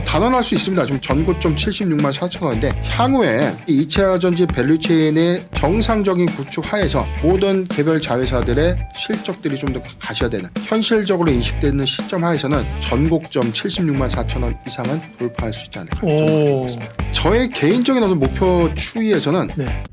단언할 수 있습니다. 지금 전고점 76만 4천 원인데 향후에 이 2차 전지 밸류체인의 정상적인 구축 하에서 모든 개별 자회사들의 실적들이 좀 더 가셔야 되는 현실적으로 인식되는 시점 하에서는 전고점 76만 4천 원 이상은 돌파할 수 있지 않을까. 저의 개인적인 어떤 목표 추이에서는 네.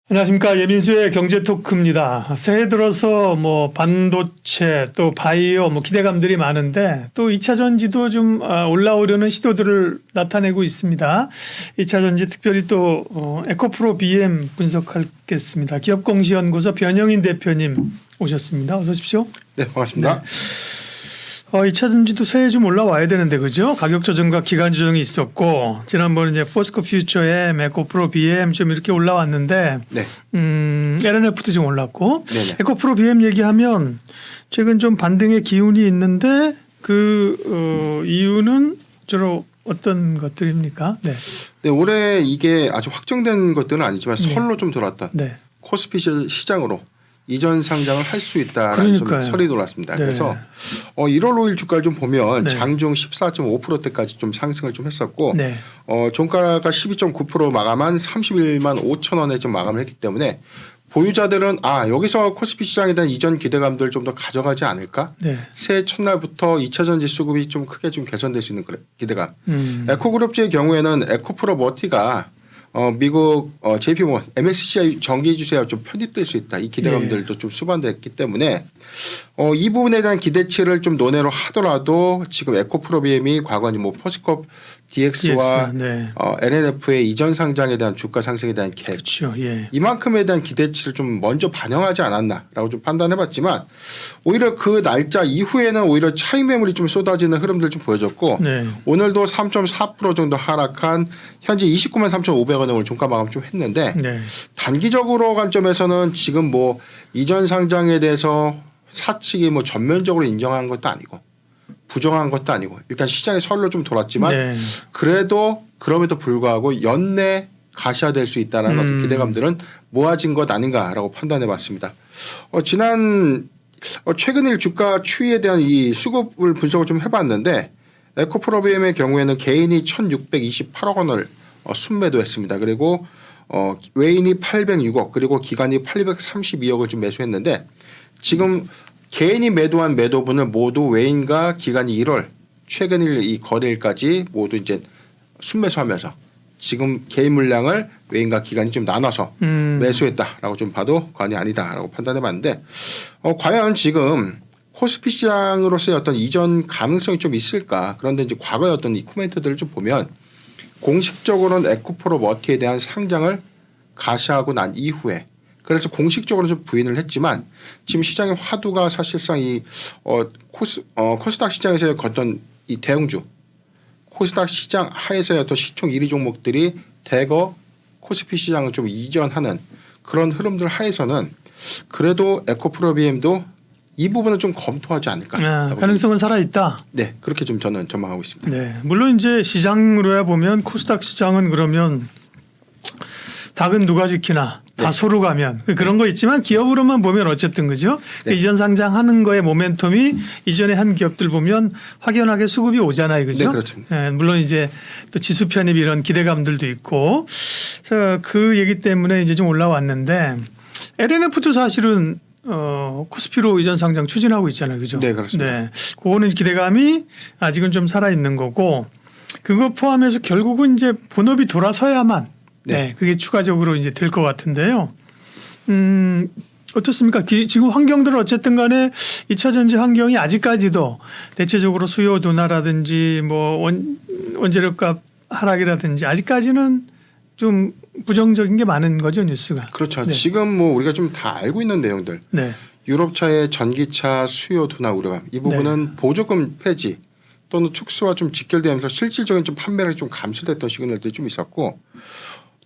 안녕하십니까. 예민수의 경제토크입니다. 새해 들어서 뭐 반도체 또 바이오 뭐 기대감들이 많은데 또 2차 전지도 좀 올라오려는 시도들을 나타내고 있습니다. 2차 전지 특별히 또 에코프로 BM 분석하겠습니다. 기업공시연구소 변영인 대표님 오셨습니다. 어서 오십시오. 네, 반갑습니다. 네. 2차 전지도 새해 좀 올라와야 되는데 그죠? 가격 조정과 기간 조정이 있었고 지난번에 이제 포스코 퓨처에 에코프로 BM 좀 이렇게 올라왔는데 네. LNF도 좀 올랐고 네네. 에코프로 BM 얘기하면 최근 좀 반등의 기운이 있는데 그 이유는 주로 어떤 것들입니까? 네. 네, 올해 이게 아주 확정된 것들은 아니지만 네. 설로 좀 돌았던 네. 코스피 시장으로 이전 상장을 할 수 있다는 좀 설이 돌았습니다. 네. 그래서 1월 5일 주가를 좀 보면 네. 장중 14.5%대까지 좀 상승을 좀 했었고 네. 종가가 12.9% 마감한 31만 5천 원에 좀 마감을 했기 때문에 보유자들은 여기서 코스피 시장에 대한 이전 기대감들 좀 더 가져가지 않을까? 네. 새해 첫날부터 2차 전지 수급이 좀 크게 좀 개선될 수 있는 기대감. 에코그룹주의 경우에는 에코프로 머티가 미국 JP모건 MSCI 정기지수에 좀 편입될 수 있다. 이 기대감들도 좀 수반됐기 때문에 이 부분에 대한 기대치를 좀 논외로 하더라도 지금 에코프로 BM이 과거에 뭐 포스코 DX와 네. LNF의 이전 상장에 대한 주가 상승에 대한 계획 그렇죠. 예. 이만큼에 대한 기대치를 좀 먼저 반영하지 않았나라고 좀 판단해봤지만 오히려 그 날짜 이후에는 오히려 차익 매물이 좀 쏟아지는 흐름들 좀 보여줬고 네. 오늘도 3.4% 정도 하락한 현재 29만 3,500원에 오늘 종가 마감 좀 했는데 네. 단기적으로 관점에서는 지금 뭐 이전 상장에 대해서 사측이 뭐 전면적으로 인정한 것도 아니고 부정한 것도 아니고 일단 시장의 설로 좀 돌았지만 네. 그래도 그럼에도 불구하고 연내 가시화될 수 있다는 어떤 기대감들은 모아진 것 아닌가라고 판단해봤습니다. 최근일 주가 추이에 대한 이 수급을 분석을 좀 해봤는데 에코프로 BM의 경우에는 개인이 1,628억 원을 순매도했습니다. 그리고 외인이 806억 그리고 기관이 832억을 좀 매수했는데 지금 개인이 매도한 매도분을 모두 외인과 기관이 1월 최근일 이 거래일까지 모두 이제 순매수하면서 지금 개인 물량을 외인과 기관이 좀 나눠서 매수했다라고 좀 봐도 과언이 아니다라고 판단해봤는데 과연 지금 코스피 시장으로서의 어떤 이전 가능성이 좀 있을까? 그런데 이제 과거의 어떤 이 코멘트들을 좀 보면 공식적으로는 에코프로 머티에 대한 상장을 가시하고 난 이후에 그래서 공식적으로 좀 부인을 했지만 지금 시장의 화두가 사실상 이 코스닥 시장에서의 어떤 이 대형주 코스닥 시장 하에서의 어떤 시총 1위 종목들이 대거 코스피 시장을 좀 이전하는 그런 흐름들 하에서는 그래도 에코프로 BM도 이 부분을 좀 검토하지 않을까. 가능성은 살아있다. 네, 그렇게 좀 저는 전망하고 있습니다. 네, 물론 이제 시장으로야 보면 코스닥 시장은 그러면 닭은 누가 지키나 다 소로 가면 그런 거 있지만 기업으로만 보면 어쨌든 그죠. 네. 이전 상장하는 거의 모멘텀이 이전에 한 기업들 보면 확연하게 수급이 오잖아요, 그죠? 네, 그렇죠. 네, 물론 이제 또 지수 편입 이런 기대감들도 있고, 그래서 그 얘기 때문에 이제 좀 올라왔는데 LNF도 사실은 코스피로 이전 상장 추진하고 있잖아요, 그죠? 네, 그렇습니다. 네, 그거는 기대감이 아직은 좀 살아 있는 거고, 그거 포함해서 결국은 이제 본업이 돌아서야만. 네, 그게 추가적으로 이제 될 것 같은데요. 어떻습니까? 지금 환경들은 어쨌든 간에 2차 전지 환경이 아직까지도 대체적으로 수요 둔화라든지 뭐 원재료값 하락이라든지 아직까지는 좀 부정적인 게 많은 거죠, 뉴스가. 그렇죠. 네. 지금 뭐 우리가 좀 다 알고 있는 내용들. 네. 유럽차의 전기차 수요 둔화 우려감. 이 부분은 보조금 폐지 또는 특수와 좀 직결되면서 실질적인 좀 판매량이 좀 감소됐던 시그널들이 좀 있었고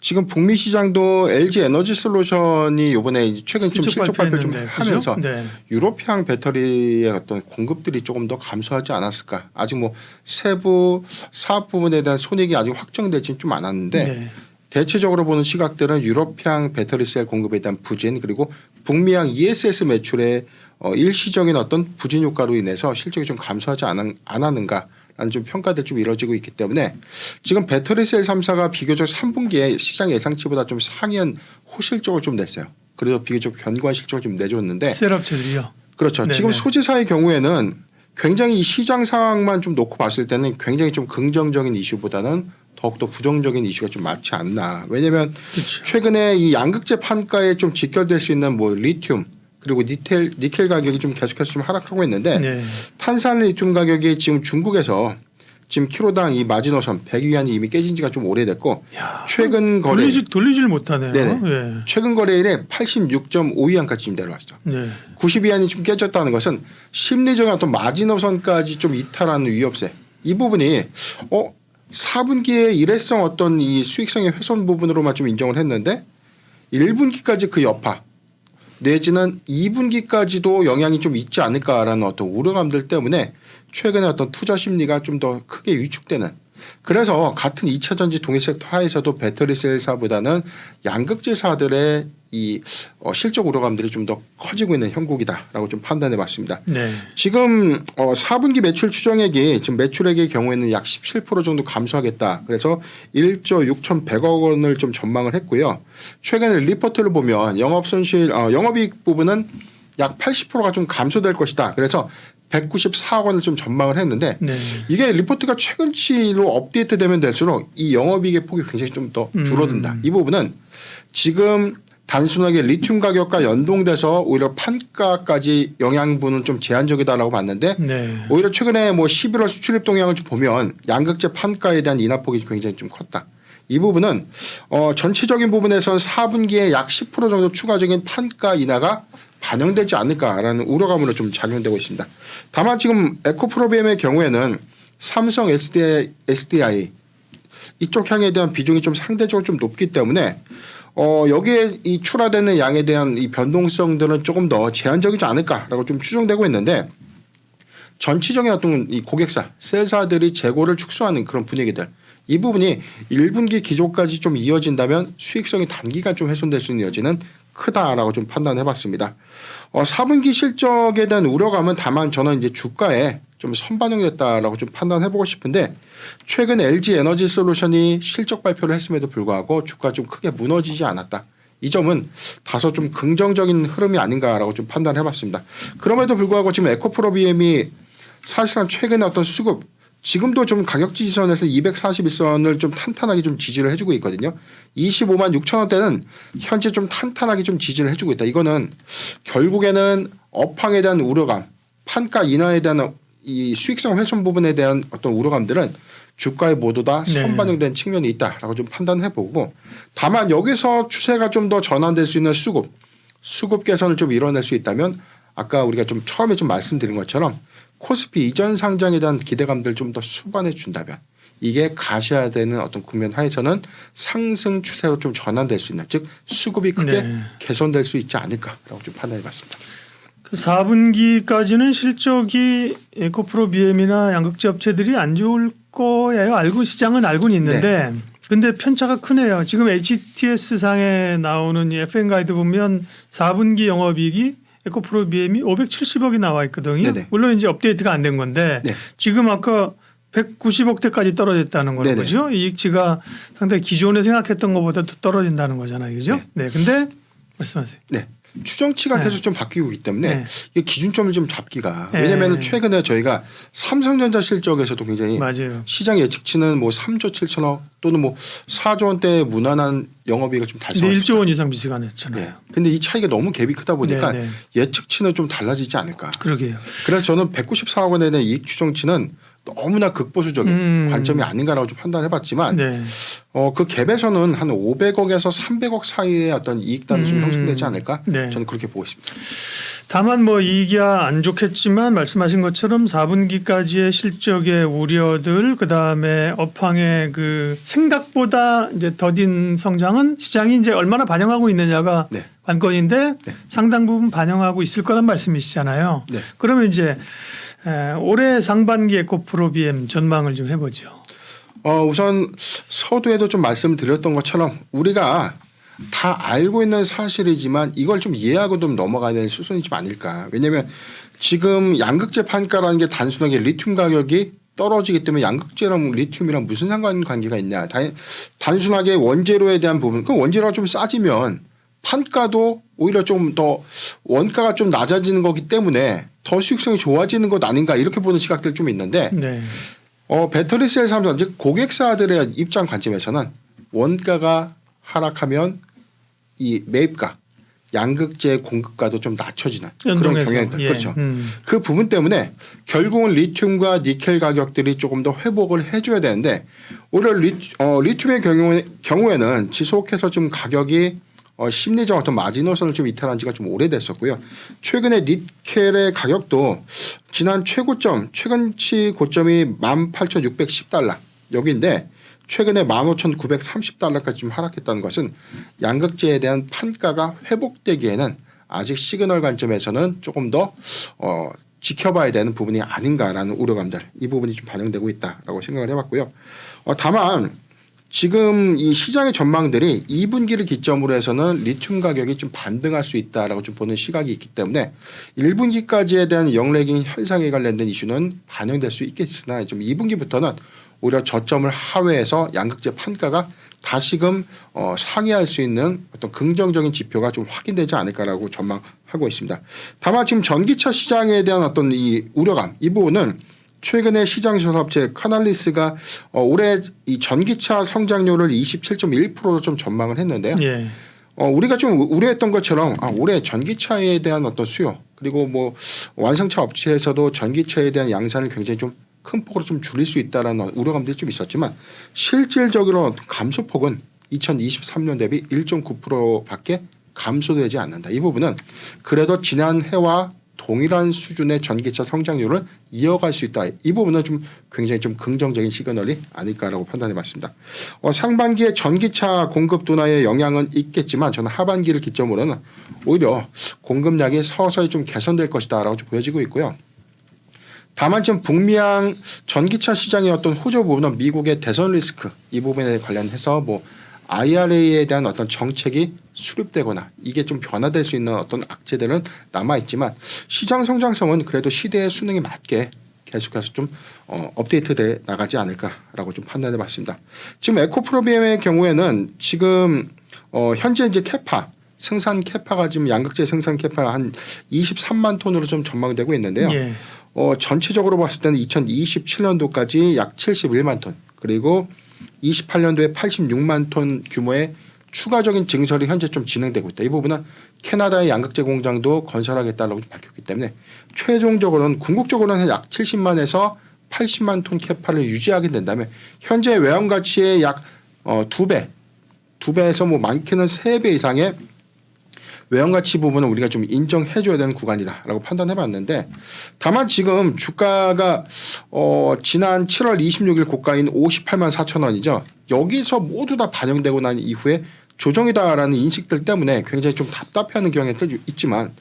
지금 북미 시장도 LG 에너지 솔루션이 이번에 최근 좀 실적 발표 좀 하면서 네. 유럽향 배터리의 어떤 공급들이 조금 더 감소하지 않았을까. 아직 뭐 세부 사업 부분에 대한 손익이 아직 확정되지는 좀 않았는데 네. 대체적으로 보는 시각들은 유럽향 배터리 셀 공급에 대한 부진 그리고 북미향 ESS 매출의 일시적인 어떤 부진 효과로 인해서 실적이 좀 감소하지 않았는가라는 좀 평가들 좀 이뤄지고 있기 때문에 지금 배터리셀 3사가 비교적 3분기에 시장 예상치보다 좀 상이한 호실적을 좀 냈어요. 그래서 비교적 견고한 실적을 좀 내줬는데 셀업체들이요. 그렇죠. 네네. 지금 소지사의 경우에는 굉장히 이 시장 상황만 좀 놓고 봤을 때는 굉장히 좀 긍정적인 이슈보다는 더욱더 부정적인 이슈가 좀 많지 않나. 왜냐하면 그렇죠. 최근에 이 양극재 판가에 좀 직결될 수 있는 뭐 리튬 그리고 니켈 가격이 좀 계속해서 좀 하락하고 있는데 네. 탄산 리튬 가격이 지금 중국에서 지금 키로당 이 마지노선 100위안이 이미 깨진 지가 좀 오래됐고 야, 최근 거래 돌리질 못하네요. 네네. 예. 최근 거래일에 86.5위안까지 지금 내려왔죠. 네. 90위안이 좀 깨졌다는 것은 심리적인 어떤 마지노선까지 좀 이탈하는 위협세. 이 부분이 4분기에 일회성 어떤 이 수익성의 훼손 부분으로만 좀 인정을 했는데 1분기까지 그 여파 내지는 2분기까지도 영향이 좀 있지 않을까라는 어떤 우려감들 때문에 최근에 어떤 투자 심리가 좀 더 크게 위축되는 그래서 같은 2차 전지 동일 섹터 하에서도 배터리 셀사보다는 양극재사들의 이 실적 우려감들이 좀 더 커지고 있는 형국이다라고 좀 판단해 봤습니다. 네. 지금 4분기 매출 추정액이 지금 매출액의 경우에는 약 17% 정도 감소하겠다. 그래서 1조 6,100억 원을 좀 전망을 했고요. 최근에 리포트를 보면 영업이익 부분은 약 80%가 좀 감소될 것이다. 그래서 194억 원을 좀 전망을 했는데 네. 이게 리포트가 최근치로 업데이트되면 될수록 이 영업이익의 폭이 굉장히 좀 더 줄어든다. 이 부분은 지금 단순하게 리튬 가격과 연동돼서 오히려 판가까지 영향분은 좀 제한적이다라고 봤는데 네. 오히려 최근에 뭐 11월 수출입 동향을 좀 보면 양극재 판가에 대한 인하폭이 굉장히 좀 컸다. 이 부분은 전체적인 부분에선 4분기에 약 10% 정도 추가적인 판가 인하가 반영되지 않을까라는 우려감으로 좀 작용되고 있습니다. 다만 지금 에코프로비엠의 경우에는 삼성 SDI 이쪽 향에 대한 비중이 좀 상대적으로 좀 높기 때문에 여기에 이 출하되는 양에 대한 이 변동성들은 조금 더 제한적이지 않을까라고 좀 추정되고 있는데 전체적인 어떤 이 고객사, 셀사들이 재고를 축소하는 그런 분위기들 이 부분이 1분기 기조까지 좀 이어진다면 수익성이 단기간 좀 훼손될 수 있는 여지는 크다라고 좀 판단해봤습니다. 4분기 실적에 대한 우려감은 다만 저는 이제 주가에 좀 선반영됐다라고 좀 판단해보고 싶은데 최근 LG 에너지 솔루션이 실적 발표를 했음에도 불구하고 주가 좀 크게 무너지지 않았다. 이 점은 다소 좀 긍정적인 흐름이 아닌가라고 좀 판단해봤습니다. 그럼에도 불구하고 지금 에코프로비엠이 사실상 최근에 어떤 수급 지금도 좀 가격 지지선에서 241선을 좀 탄탄하게 좀 지지를 해주고 있거든요. 25만 6천 원대는 현재 좀 탄탄하게 좀 지지를 해주고 있다. 이거는 결국에는 업황에 대한 우려감, 판가 인하에 대한 이 수익성 훼손 부분에 대한 어떤 우려감들은 주가에 모두 다 선반영된 측면이 있다라고 좀 판단해보고 다만 여기서 추세가 좀 더 전환될 수 있는 수급 개선을 좀 이뤄낼 수 있다면 아까 우리가 좀 처음에 좀 말씀드린 것처럼 코스피 이전 상장에 대한 기대감들 좀 더 수반해 준다면 이게 가셔야되는 어떤 국면 하에서는 상승 추세로 좀 전환될 수 있는 즉 수급이 크게 개선될 수 있지 않을까라고 좀 판단해 봤습니다. 4분기까지는 실적이 에코프로비엠이나 양극재 업체들이 안 좋을 거예요. 시장은 알고는 있는데 근데 편차가 크네요. 지금 HTS 상에 나오는 이 FM 가이드 보면 4분기 영업이익이 에코프로비엠이 570억이 나와 있거든요. 네네. 물론 이제 업데이트가 안 된 건데 네. 지금 아까 190억대까지 떨어졌다는 거는 네네. 거죠. 이익치가 상당히 기존에 생각했던 것보다 더 떨어진다는 거잖아요. 그죠? 네. 근데 말씀하세요. 네. 추정치가 네. 계속 좀 바뀌고 있기 때문에 네. 이 기준점을 좀 잡기가 네. 왜냐하면 최근에 저희가 삼성전자 실적에서도 굉장히 맞아요. 시장 예측치는 뭐 3조 7천억 또는 뭐 4조 원대의 무난한 영업이익을 좀 근데 달성했습니다. 1조 원 이상 비슷하냈잖아요. 네. 근데 이 차이가 너무 갭이 크다 보니까 네, 네. 예측치는 좀 달라지지 않을까. 그러게요. 그래서 저는 194억 원에 대한 이익 추정치는 너무나 극보수적인 관점이 아닌가라고 좀 판단해봤지만 네. 그 갭에서는 한 500억에서 300억 사이의 어떤 이익단이 좀 형성되지 않을까? 네. 저는 그렇게 보고 있습니다. 다만 뭐 이익이 안 좋겠지만 말씀하신 것처럼 4분기까지의 실적의 우려들 그다음에 업황의 그 생각보다 이제 더딘 성장은 시장이 이제 얼마나 반영하고 있느냐가 네. 관건인데 네. 상당 부분 반영하고 있을 거란 말씀이시잖아요. 네. 그러면 이제 올해 상반기 에코프로비엠 전망을 좀 해보죠. 우선 서두에도 좀 말씀드렸던 것처럼 우리가 다 알고 있는 사실이지만 이걸 좀 이해하고 좀 넘어가야 되는 수순이 좀 아닐까. 왜냐하면 지금 양극재 판가라는 게 단순하게 리튬 가격이 떨어지기 때문에 양극재랑 리튬이랑 무슨 상관관계가 있냐. 단순하게 원재료에 대한 부분. 그 원재료가 좀 싸지면 판가도 오히려 좀 더 원가가 좀 낮아지는 거기 때문에 더 수익성이 좋아지는 것 아닌가 이렇게 보는 시각들 좀 있는데 네. 배터리셀 3사 즉 고객사들의 입장 관점에서는 원가가 하락하면 이 매입가 양극재 공급가도 좀 낮춰지는 그런 연동해서. 경향이 예. 그렇죠. 그 부분 때문에 결국은 리튬과 니켈 가격들이 조금 더 회복을 해줘야 되는데 오히려 리튬의 경우에는 지속해서 좀 가격이 심리적 어떤 마지노선을 좀 이탈한 지가 좀 오래됐었고요. 최근에 니켈의 가격도 지난 최근치 고점이 18,610달러 여기인데 최근에 15,930달러까지 좀 하락했다는 것은 양극재에 대한 판가가 회복되기에는 아직 시그널 관점에서는 조금 더 지켜봐야 되는 부분이 아닌가라는 우려감들 이 부분이 좀 반영되고 있다라고 생각을 해봤고요. 다만 지금 이 시장의 전망들이 2분기를 기점으로 해서는 리튬 가격이 좀 반등할 수 있다라고 좀 보는 시각이 있기 때문에 1분기까지에 대한 영래깅 현상에 관련된 이슈는 반영될 수 있겠으나 좀 2분기부터는 오히려 저점을 하회해서 양극재 판가가 다시금 상회할 수 있는 어떤 긍정적인 지표가 좀 확인되지 않을까라고 전망하고 있습니다. 다만 지금 전기차 시장에 대한 어떤 이 우려감 이 부분은 최근에 시장 조사업체 카날리스가 올해 이 전기차 성장률을 27.1%로 좀 전망을 했는데요. 예. 우리가 좀 우려했던 것처럼 올해 전기차에 대한 어떤 수요 그리고 뭐 완성차 업체에서도 전기차에 대한 양산을 굉장히 좀 큰 폭으로 좀 줄일 수 있다라는 우려감들이 좀 있었지만 실질적으로 감소폭은 2023년 대비 1.9%밖에 감소되지 않는다. 이 부분은 그래도 지난해와 동일한 수준의 전기차 성장률을 이어갈 수 있다. 이 부분은 좀 굉장히 좀 긍정적인 시그널이 아닐까라고 판단해봤습니다. 상반기에 전기차 공급 둔화에 영향은 있겠지만 저는 하반기를 기점으로는 오히려 공급량이 서서히 좀 개선될 것이다라고 좀 보여지고 있고요. 다만 지금 북미양 전기차 시장의 어떤 호조 부분은 미국의 대선 리스크 이 부분에 관련해서 뭐 IRA에 대한 어떤 정책이 수립되거나 이게 좀 변화될 수 있는 어떤 악재들은 남아있지만 시장 성장성은 그래도 시대의 수능에 맞게 계속해서 좀 업데이트돼 나가지 않을까라고 좀 판단해봤습니다. 지금 에코프로비엠의 경우에는 지금 현재 이제 생산 캐파가 지금 양극재 생산 캐파 한 23만 톤으로 좀 전망되고 있는데요. 예. 전체적으로 봤을 때는 2027년도까지 약 71만 톤 그리고 28년도에 86만 ton 규모의 추가적인 증설이 현재 좀 진행되고 있다. 이 부분은 캐나다의 양극재 공장도 건설하겠다라고 밝혔기 때문에 최종적으로는 궁극적으로는 약 70만에서 80만 톤 캐파를 유지하게 된다면 현재 외환 가치의 약 2배에서 뭐 많게는 3배 이상의 외환 가치 부분은 우리가 좀 인정해줘야 되는 구간이다라고 판단해봤는데 다만 지금 주가가 지난 7월 26일 고가인 58만 4천 원이죠. 여기서 모두 다 반영되고 난 이후에 조정이다라는 인식들 때문에 굉장히 좀 답답해하는 경향이 있지만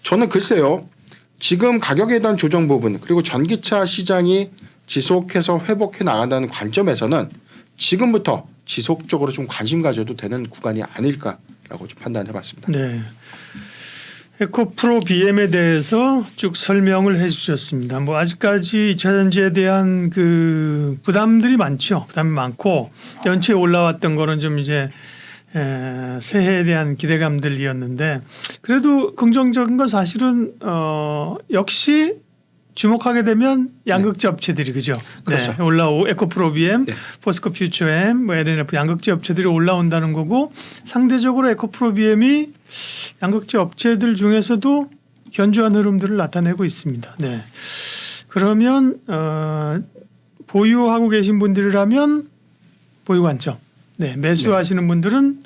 저는 글쎄요. 지금 가격에 대한 조정 부분 그리고 전기차 시장이 지속해서 회복해 나간다는 관점에서는 지금부터 지속적으로 좀 관심 가져도 되는 구간이 아닐까라고 좀 판단해봤습니다. 네. 에코프로 BM에 대해서 쭉 설명을 해주셨습니다. 뭐 아직까지 2차 전지에 대한 그 부담들이 많죠. 부담이 많고 연초에 올라왔던 거는 좀 이제 새해에 대한 기대감들이었는데 그래도 긍정적인 건 사실은 역시 주목하게 되면 양극재 업체들이 그죠. 그렇죠. 네, 에코프로 BM, 포스코 퓨처엠, 뭐 LNF 양극재 업체들이 올라온다는 거고 상대적으로 에코프로 BM이 양극재 업체들 중에서도 견조한 흐름들을 나타내고 있습니다. 네. 그러면 보유하고 계신 분들이라면 보유 관점, 네, 매수하시는 분들은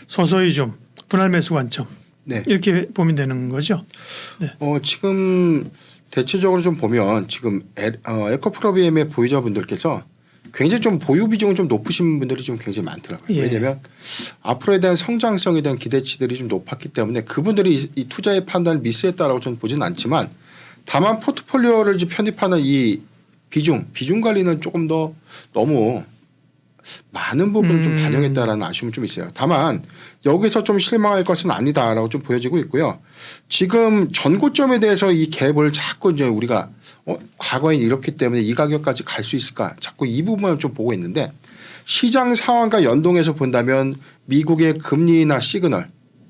서서히 좀 분할 매수 관점. 네. 이렇게 보면 되는 거죠. 네. 지금 대체적으로 좀 보면 지금 에코프로비엠의 보유자분들께서 굉장히 좀 보유 비중은 좀 높으신 분들이 좀 굉장히 많더라고요. 예. 왜냐하면 앞으로에 대한 성장성에 대한 기대치들이 좀 높았기 때문에 그분들이 이 투자의 판단을 미스했다라고 저는 보지는 않지만 다만 포트폴리오를 편입하는 이 비중 관리는 조금 더 너무 많은 부분을 좀 반영했다라는 아쉬움은 좀 있어요. 다만 여기서 좀 실망할 것은 아니다라고 좀 보여지고 있고요. 지금 전고점에 대해서 이 갭을 자꾸 이제 우리가 과거엔 이렇기 때문에 이 가격까지 갈 수 있을까 자꾸 이 부분을 좀 보고 있는데 시장 상황과 연동해서 본다면 미국의 금리 인하 시그널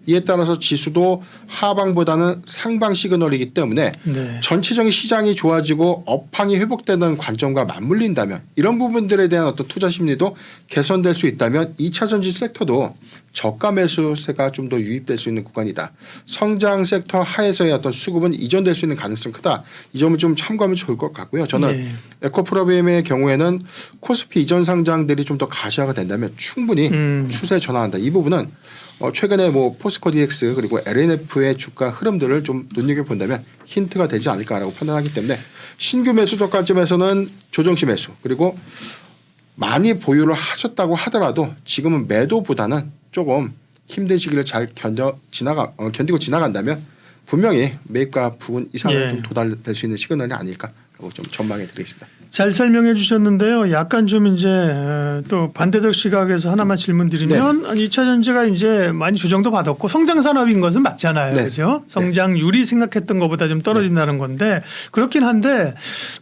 이에 따라서 지수도 하방보다는 상방 시그널이기 때문에 네. 전체적인 시장이 좋아지고 업황이 회복되는 관점과 맞물린다면 이런 부분들에 대한 어떤 투자 심리도 개선될 수 있다면 2차 전지 섹터도 저가 매수세가 좀 더 유입될 수 있는 구간이다. 성장 섹터 하에서의 어떤 수급은 이전될 수 있는 가능성이 크다. 이 점을 좀 참고하면 좋을 것 같고요. 저는 네. 에코프로비엠의 경우에는 코스피 이전 상장들이 좀 더 가시화가 된다면 충분히 추세 전환한다. 이 부분은 최근에 뭐 포스코 DX 그리고 LNF의 주가 흐름들을 좀 눈여겨본다면 힌트가 되지 않을까라고 판단하기 때문에 신규 매수적 관점에서는 조정시 매수 그리고 많이 보유를 하셨다고 하더라도 지금은 매도보다는 조금 힘든 시기를 잘 견디고 지나간다면 분명히 매입가 부분 이상을 예. 좀 도달될 수 있는 시그널이 아닐까라고 좀 전망해 드리겠습니다. 잘 설명해 주셨는데요. 약간 좀 이제 또 반대적 시각에서 하나만 질문드리면 2차 전지가 이제 많이 조정도 받았고 성장 산업인 것은 맞잖아요. 네. 그렇죠? 성장률이 생각했던 것보다 좀 떨어진다는 건데 그렇긴 한데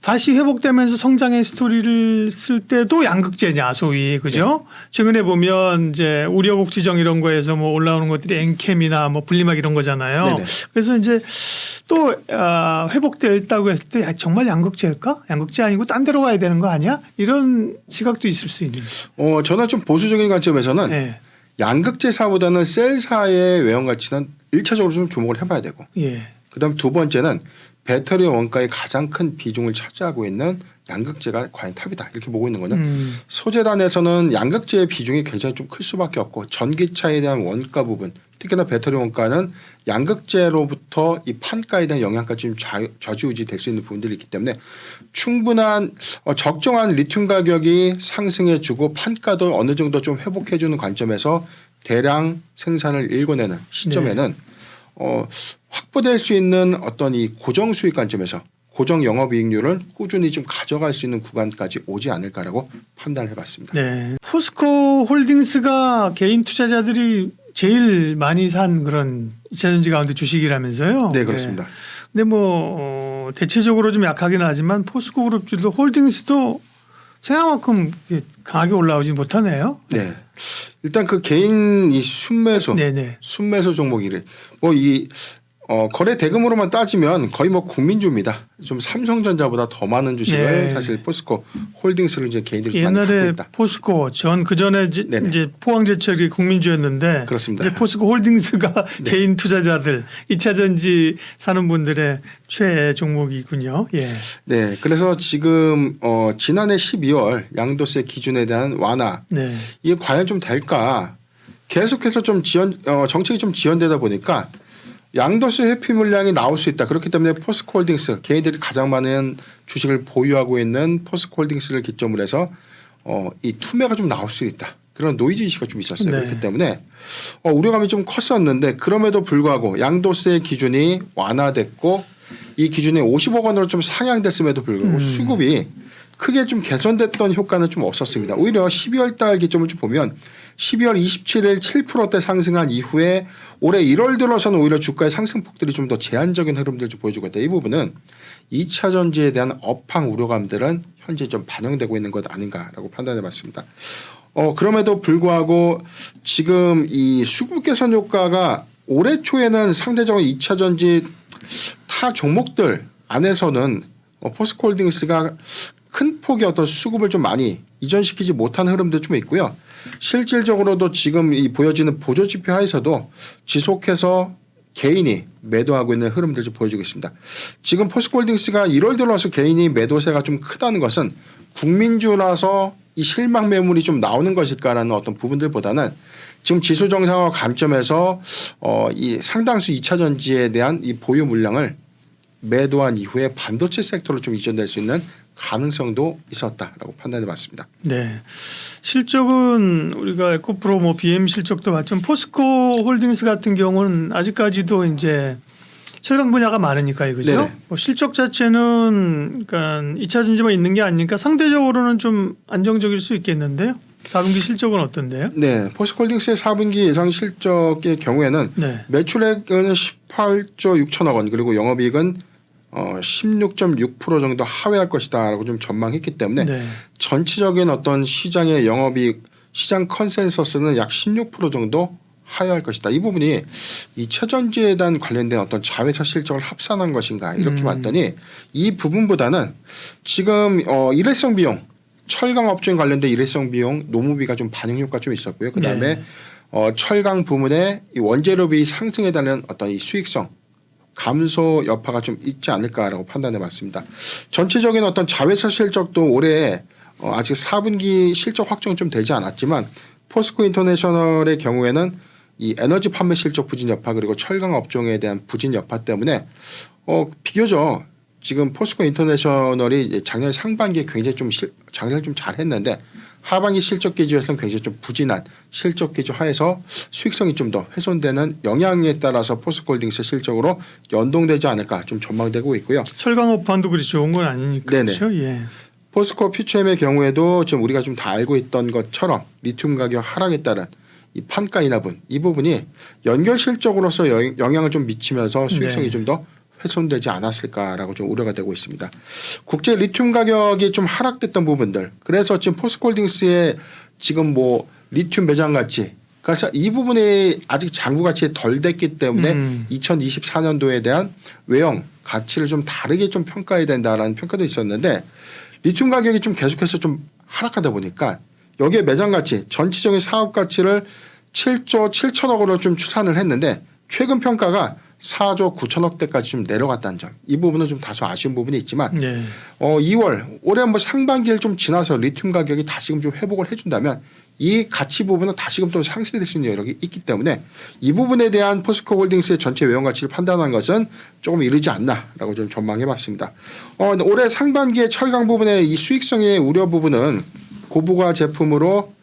다시 회복되면서 성장의 스토리를 쓸 때도 양극재냐 소위 그죠? 최근에 보면 이제 우려국 지정 이런 거에서 뭐 올라오는 것들이 엔캠이나 뭐 분리막 이런 거잖아요. 네네. 그래서 이제 또 회복됐다고 했을 때 정말 양극재일까? 양극재 아니고 딴 데로 가야 되는 거 아니야? 이런 시각도 있을 수 있는. 저는 좀 보수적인 관점에서는 예. 양극재사보다는 셀사의 외형 가치는 1차적으로 좀 주목을 해봐야 되고 예. 그다음 두 번째는 배터리 원가의 가장 큰 비중을 차지하고 있는 양극재가 과연 탑이다 이렇게 보고 있는 거는 소재단에서는 양극재의 비중이 굉장히 좀 클 수밖에 없고 전기차에 대한 원가 부분 특히나 배터리 원가는 양극재로부터 이 판가에 대한 영향까지 좀 좌지우지 될 수 있는 부분들이 있기 때문에 충분한 적정한 리튬 가격이 상승해주고 판가도 어느 정도 좀 회복해주는 관점에서 대량 생산을 일궈내는 시점에는 확보될 수 있는 어떤 이 고정 수익 관점에서 고정 영업이익률을 꾸준히 좀 가져갈 수 있는 구간까지 오지 않을까라고 판단을 해봤습니다. 네. 포스코 홀딩스가 개인 투자자들이 제일 많이 산 그런 2차 전지 가운데 주식이라면서요. 네, 그렇습니다. 근데 뭐 대체적으로 좀 약하긴 하지만 포스코 그룹들도 홀딩스도 생각만큼 강하게 올라오지 못하네요. 네. 일단 그 개인 이 순매수, 네네. 순매수 종목이래. 뭐 이 거래 대금으로만 따지면 거의 뭐 국민주입니다. 좀 삼성전자보다 더 많은 주식을 네. 사실 포스코 홀딩스를 이제 개인들이 좀 많이 갖고 옛날에 있다. 포스코 그 전에 네네. 이제 포항제철이 국민주였는데 그렇습니다. 이제 포스코 홀딩스가 네. 개인 투자자들 2차 전지 사는 분들의 최애 종목이군요. 예. 네. 그래서 지금 지난해 12월 양도세 기준에 대한 완화 네. 이게 과연 좀 될까? 계속해서 좀 정책이 좀 지연되다 보니까 양도세 회피 물량이 나올 수 있다. 그렇기 때문에 포스코 홀딩스 개인들이 가장 많은 주식을 보유하고 있는 포스코 홀딩스를 기점으로 해서 이 투매가 좀 나올 수 있다. 그런 노이즈 이슈가 좀 있었어요. 네. 그렇기 때문에 우려감이 좀 컸었는데 그럼에도 불구하고 양도세 기준이 완화됐고 이 기준이 50억 원으로 좀 상향됐음에도 불구하고 수급이 크게 좀 개선됐던 효과는 좀 없었습니다. 오히려 12월 달 기점을 좀 보면 12월 27일 7%대 상승한 이후에 올해 1월 들어서는 오히려 주가의 상승폭들이 좀 더 제한적인 흐름들을 좀 보여주고 있다. 이 부분은 2차 전지에 대한 업황 우려감들은 현재 좀 반영되고 있는 것 아닌가라고 판단해 봤습니다. 그럼에도 불구하고 지금 이 수급 개선 효과가 올해 초에는 상대적으로 2차 전지 타 종목들 안에서는 포스코 홀딩스가 큰 폭의 어떤 수급을 좀 많이 이전시키지 못한 흐름도 좀 있고요. 실질적으로도 지금 이 보여지는 보조 지표 하에서도 지속해서 개인이 매도하고 있는 흐름들을 좀 보여주고 있습니다. 지금 포스코 홀딩스가 1월 들어서 개인이 매도세가 좀 크다는 것은 국민주라서 이 실망 매물이 좀 나오는 것일까라는 어떤 부분들보다는 지금 지수 정상화 관점에서 이 상당수 2차 전지에 대한 이 보유 물량을 매도한 이후에 반도체 섹터로 좀 이전될 수 있는 가능성도 있었다라고 판단해 봤습니다. 네. 실적은 우리가 에코프로 뭐 BM 실적도 봤지만 포스코 홀딩스 같은 경우는 아직까지도 이제 철강 분야가 많으니까요. 그죠? 네네. 뭐 실적 자체는 그러니까 2차 전지만 있는 게 아니니까 상대적으로는 좀 안정적일 수 있겠는데요. 4분기 실적은 어떤데요? 네, 포스코홀딩스의 4분기 예상 실적의 경우에는 네. 매출액은 18조 6천억 원 그리고 영업이익은 16.6% 정도 하회할 것이다라고 좀 전망했기 때문에 네. 전체적인 어떤 시장의 영업이익 시장 컨센서스는 약 16% 정도 하회할 것이다. 이 부분이 이 최전지에 관련된 어떤 자회사 실적을 합산한 것인가 이렇게 봤더니 이 부분보다는 지금 일회성 비용 철강 업종 관련된 일회성 비용 노무비가 좀 반영 효과 좀 있었고요. 그다음에 네. 철강 부문의 이 원재료비 상승에 따른 어떤 이 수익성 감소 여파가 좀 있지 않을까라고 판단해봤습니다. 전체적인 어떤 자회사 실적도 올해 아직 4분기 실적 확정은 좀 되지 않았지만 포스코 인터내셔널의 경우에는 이 에너지 판매 실적 부진 여파 그리고 철강 업종에 대한 부진 여파 때문에 비교적 지금 포스코 인터내셔널이 작년 상반기에 굉장히 좀 장사를 좀 잘했는데 하반기 실적 기조에서는 굉장히 좀 부진한 실적 기조 하에서 수익성이 좀 더 훼손되는 영향에 따라서 포스코홀딩스 실적으로 연동되지 않을까 좀 전망되고 있고요. 철강 업황도 그리 좋은 건 아니니까. 네네. 그렇죠. 예. 포스코 퓨처엠의 경우에도 지금 우리가 좀 다 알고 있던 것처럼 리튬 가격 하락에 따른 이 판가 인하분 이 부분이 연결 실적으로서 영향을 좀 미치면서 수익성이 네. 좀 더 훼손되지 않았을까라고 좀 우려가 되고 있습니다. 국제 리튬 가격이 좀 하락됐던 부분들 그래서 지금 포스코홀딩스의 지금 뭐 리튬 매장 가치 그래서 이 부분이 아직 장부 가치에 덜 됐기 때문에 2024년도에 대한 외형 가치를 좀 다르게 좀 평가해야 된다라는 평가도 있었는데 리튬 가격이 좀 계속해서 좀 하락하다 보니까 여기에 매장 가치 전체적인 사업 가치를 7조 7천억으로 좀 추산을 했는데 최근 평가가 4조 9천억 대까지 좀 내려갔다는 점. 이 부분은 좀 다소 아쉬운 부분이 있지만 네. 2월 올해 뭐 상반기를 좀 지나서 리튬 가격이 다시금 좀 회복을 해준다면 이 가치 부분은 다시금 또 상쇄될 수 있는 여력이 있기 때문에 이 부분에 대한 포스코홀딩스의 전체 외형 가치를 판단한 것은 조금 이르지 않나라고 좀 전망해봤습니다. 올해 상반기에 철강 부분의 이 수익성의 우려 부분은 고부가 제품으로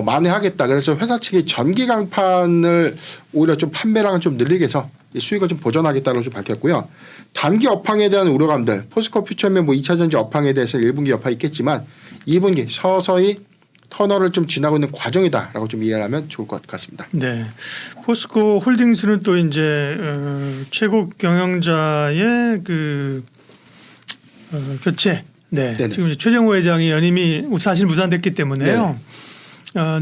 만회하겠다. 그래서 회사 측이 전기 강판을 오히려 좀 판매량을 좀 늘리게 해서 이 수익을 좀 보전하겠다고 좀 밝혔고요. 단기 업황에 대한 우려감들, 포스코 퓨처엠의 뭐 2차 전지 업황에 대해서 1분기 여파 있겠지만 2분기 서서히 터널을 좀 지나고 있는 과정이다라고 좀 이해를 하면 좋을 것 같습니다. 네. 포스코 홀딩스는 또 이제 최고 경영자의 그 교체. 네. 네네. 지금 이제 최정호 회장이 연임이 사실 무산됐기 때문에요.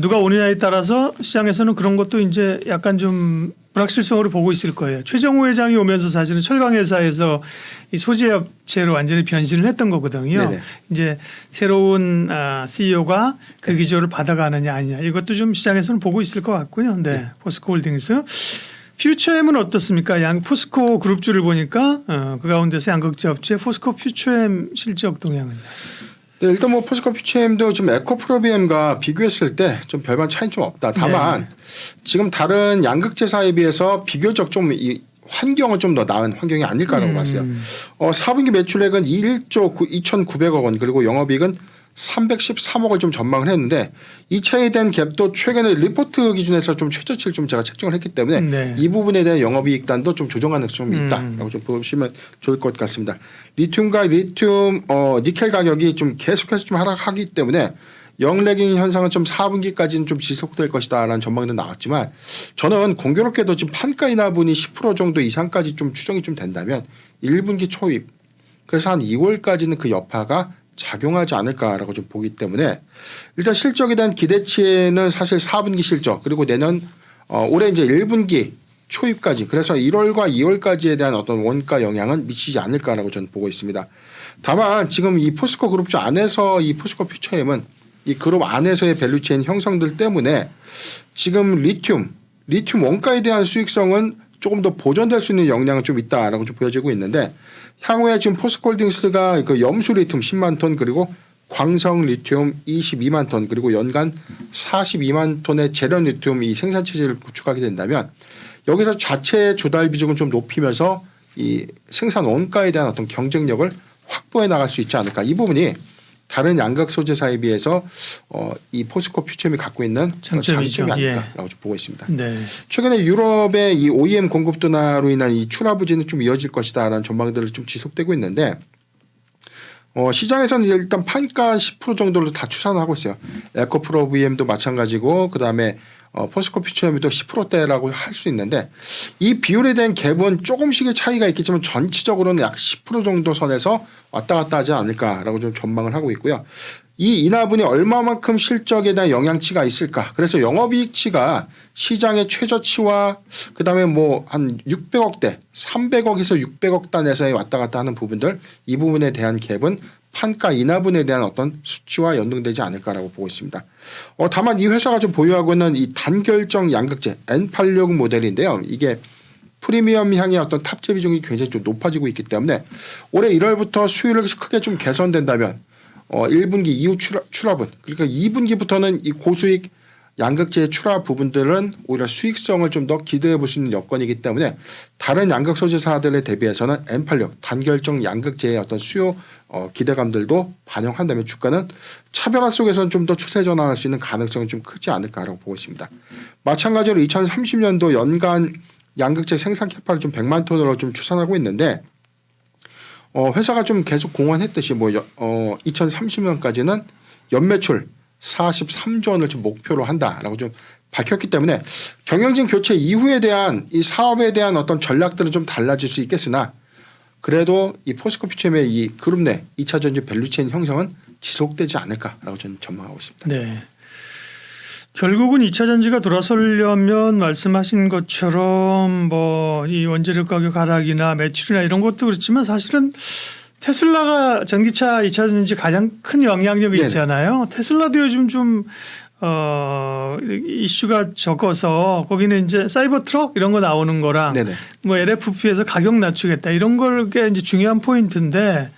누가 오느냐에 따라서 시장에서는 그런 것도 이제 약간 좀 불확실성으로 보고 있을 거예요. 최정호 회장이 오면서 사실은 철강 회사에서 이 소재 업체로 완전히 변신을 했던 거거든요. 네네. 이제 새로운 CEO가 그 기조를 받아가느냐 아니냐 이것도 좀 시장에서는 보고 있을 것 같고요. 네. 포스코홀딩스. 퓨처엠은 어떻습니까? 포스코 그룹주를 보니까 그 가운데서 양극재 업체 포스코 퓨처엠 실적 동향은. 네, 일단 뭐 포스코 퓨처엠도 지금 에코프로비엠과 비교했을 때 좀 별반 차이는 좀 없다. 다만 지금 다른 양극재사에 비해서 비교적 좀 이 환경은 좀 더 나은 환경이 아닐까라고 봤어요. 4분기 매출액은 1조 2,900억 원 그리고 영업이익은 313억을 좀 전망을 했는데 이 차이에 대한 갭도 최근에 리포트 기준에서 좀 최저치를 좀 제가 책정을 했기 때문에 네. 이 부분에 대한 영업이익단도 좀 조정하는 좀 있다라고 좀 보시면 좋을 것 같습니다. 리튬과 니켈 가격이 좀 계속해서 좀 하락하기 때문에 영레깅 현상은 좀 4분기까지는 좀 지속될 것이다라는 전망도 나왔지만 저는 공교롭게도 지금 판가 인하분이 10% 정도 이상까지 좀 추정이 좀 된다면 1분기 초입 그래서 한 2월까지는 그 여파가 작용하지 않을까라고 좀 보기 때문에 일단 실적에 대한 기대치에는 사실 4분기 실적 그리고 내년 올해 이제 1분기 초입까지 그래서 1월과 2월까지에 대한 어떤 원가 영향은 미치지 않을까라고 저는 보고 있습니다. 다만 지금 이 포스코 그룹주 안에서 이 포스코 퓨처엠은 이 그룹 안에서의 밸류체인 형성들 때문에 지금 리튬 원가에 대한 수익성은 조금 더 보존될 수 있는 역량은 좀 있다라고 좀 보여지고 있는데 향후에 지금 포스코홀딩스가 그 염수 리튬 10만 톤 그리고 광성 리튬 22만 톤 그리고 연간 42만 톤의 재련 리튬 이 생산 체제를 구축하게 된다면 여기서 자체 조달 비중을 좀 높이면서 이 생산 원가에 대한 어떤 경쟁력을 확보해 나갈 수 있지 않을까. 이 부분이 다른 양극 소재사에 비해서 이 포스코 퓨처엠이 갖고 있는 장점이죠. 장점이 아닐까라고 좀 보고 있습니다. 네. 최근에 유럽의 이 OEM 공급 둔화로 인한 이 출하 부진은 좀 이어질 것이다라는 전망들을 좀 지속되고 있는데 시장에서는 일단 판가 10% 정도로 다 추산을 하고 있어요. 에코프로 VM도 마찬가지고 그다음에 포스코 퓨처엠도 10%대라고 할 수 있는데 이 비율에 대한 갭은 조금씩의 차이가 있겠지만 전체적으로는 약 10% 정도 선에서 왔다 갔다 하지 않을까라고 좀 전망을 하고 있고요. 이 인하분이 얼마만큼 실적에 대한 영향치가 있을까? 그래서 영업이익치가 시장의 최저치와 그다음에 뭐 한 600억대, 300억에서 600억 단에서 왔다 갔다 하는 부분들 이 부분에 대한 갭은 판가 인하분에 대한 어떤 수치와 연동되지 않을까라고 보고 있습니다. 다만 이 회사가 좀 보유하고 있는 이 단결정 양극재 N86 모델인데요. 이게 프리미엄 향의 어떤 탑재 비중이 굉장히 좀 높아지고 있기 때문에 올해 1월부터 수율을 크게 좀 개선된다면 1분기 이후 출하분 그러니까 2분기부터는 이 고수익 양극재의 출하 부분들은 오히려 수익성을 좀 더 기대해 볼 수 있는 여건이기 때문에 다른 양극 소재사들에 대비해서는 N86 단결정 양극재의 어떤 수요 기대감들도 반영한다면 주가는 차별화 속에서는 좀 더 추세 전환할 수 있는 가능성이 좀 크지 않을까라고 보고 있습니다. 마찬가지로 2030년도 연간 양극재 생산 캐파를 좀 100만 톤으로 좀 추산하고 있는데 회사가 좀 계속 공언했듯이 2030년까지는 연매출 43조 원을 좀 목표로 한다라고 좀 밝혔기 때문에 경영진 교체 이후에 대한 이 사업에 대한 어떤 전략들은 좀 달라질 수 있겠으나 그래도 이 포스코 퓨처엠의 이 그룹 내 2차 전지 밸류체인 형성은 지속되지 않을까라고 저는 전망하고 있습니다. 네. 결국은 2차 전지가 돌아서려면 말씀하신 것처럼 뭐 이 원재료 가격 하락이나 매출이나 이런 것도 그렇지만 사실은 테슬라가 전기차 2차 전지 가장 큰 영향력이 네네. 있잖아요. 테슬라도 요즘 좀 이슈가 적어서 거기는 이제 사이버 트럭 이런 거 나오는 거랑 네네. 뭐 LFP에서 가격 낮추겠다 이런 게 이제 중요한 포인트인데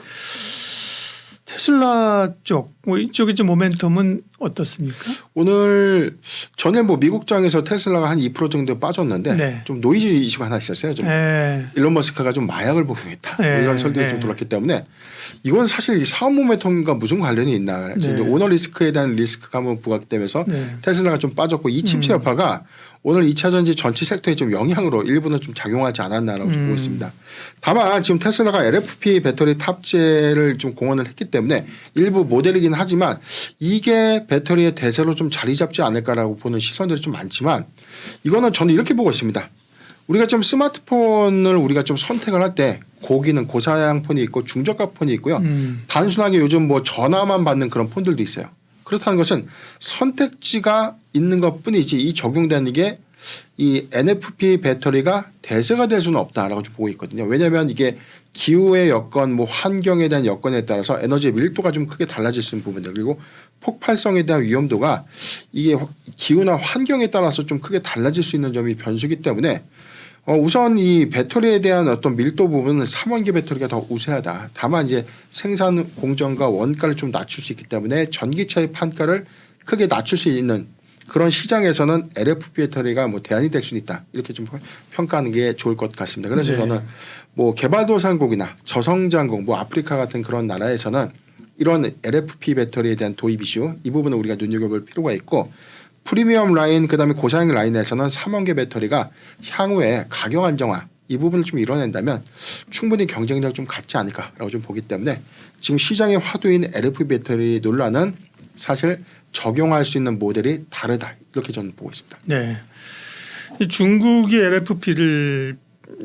테슬라 쪽, 뭐 이쪽의 좀 모멘텀은 어떻습니까? 오늘 전에 뭐 미국장에서 테슬라가 한 2% 정도 빠졌는데 네. 좀 노이즈 이슈가 하나 있었어요. 좀 일론 머스크가 좀 마약을 복용했다. 뭐 이런 설들이 좀 돌았기 때문에 이건 사실 이 사업 모멘텀과 무슨 관련이 있나. 지금 오너 리스크에 대한 리스크가 한번 부각되면서 테슬라가 좀 빠졌고 이 침체 여파가 오늘 2차 전지 전체 섹터에 좀 영향으로 일부는 좀 작용하지 않았나라고 보고 있습니다. 다만 지금 테슬라가 LFP 배터리 탑재를 좀 공언을 했기 때문에 일부 모델이긴 하지만 이게 배터리의 대세로 좀 자리 잡지 않을까라고 보는 시선들이 좀 많지만 이거는 저는 이렇게 보고 있습니다. 우리가 좀 스마트폰을 우리가 좀 선택을 할 때 고기능 고사양 폰이 있고 중저가 폰이 있고요. 단순하게 요즘 뭐 전화만 받는 그런 폰들도 있어요. 그렇다는 것은 선택지가 있는 것뿐이지 이 적용되는 게 이 NFP 배터리가 대세가 될 수는 없다라고 좀 보고 있거든요. 왜냐하면 이게 기후의 여건, 뭐 환경에 대한 여건에 따라서 에너지의 밀도가 좀 크게 달라질 수 있는 부분들 그리고 폭발성에 대한 위험도가 이게 기후나 환경에 따라서 좀 크게 달라질 수 있는 점이 변수기 때문에 우선 이 배터리에 대한 어떤 밀도 부분은 3원기 배터리가 더 우세하다. 다만 이제 생산 공정과 원가를 좀 낮출 수 있기 때문에 전기차의 판가를 크게 낮출 수 있는 그런 시장에서는 LFP 배터리가 뭐 대안이 될 수 있다. 이렇게 좀 평가하는 게 좋을 것 같습니다. 그래서 저는 뭐 개발도상국이나 저성장국, 뭐 아프리카 같은 그런 나라에서는 이런 LFP 배터리에 대한 도입 이슈 이 부분은 우리가 눈여겨볼 필요가 있고 프리미엄 라인 그다음에 고사양 라인에서는 3원계 배터리가 향후에 가격 안정화 이 부분을 좀 이뤄낸다면 충분히 경쟁력 좀 갖지 않을까라고 좀 보기 때문에 지금 시장의 화두인 LFP 배터리 논란은 사실 적용할 수 있는 모델이 다르다 이렇게 저는 보고 있습니다. 네, 중국이 LFP를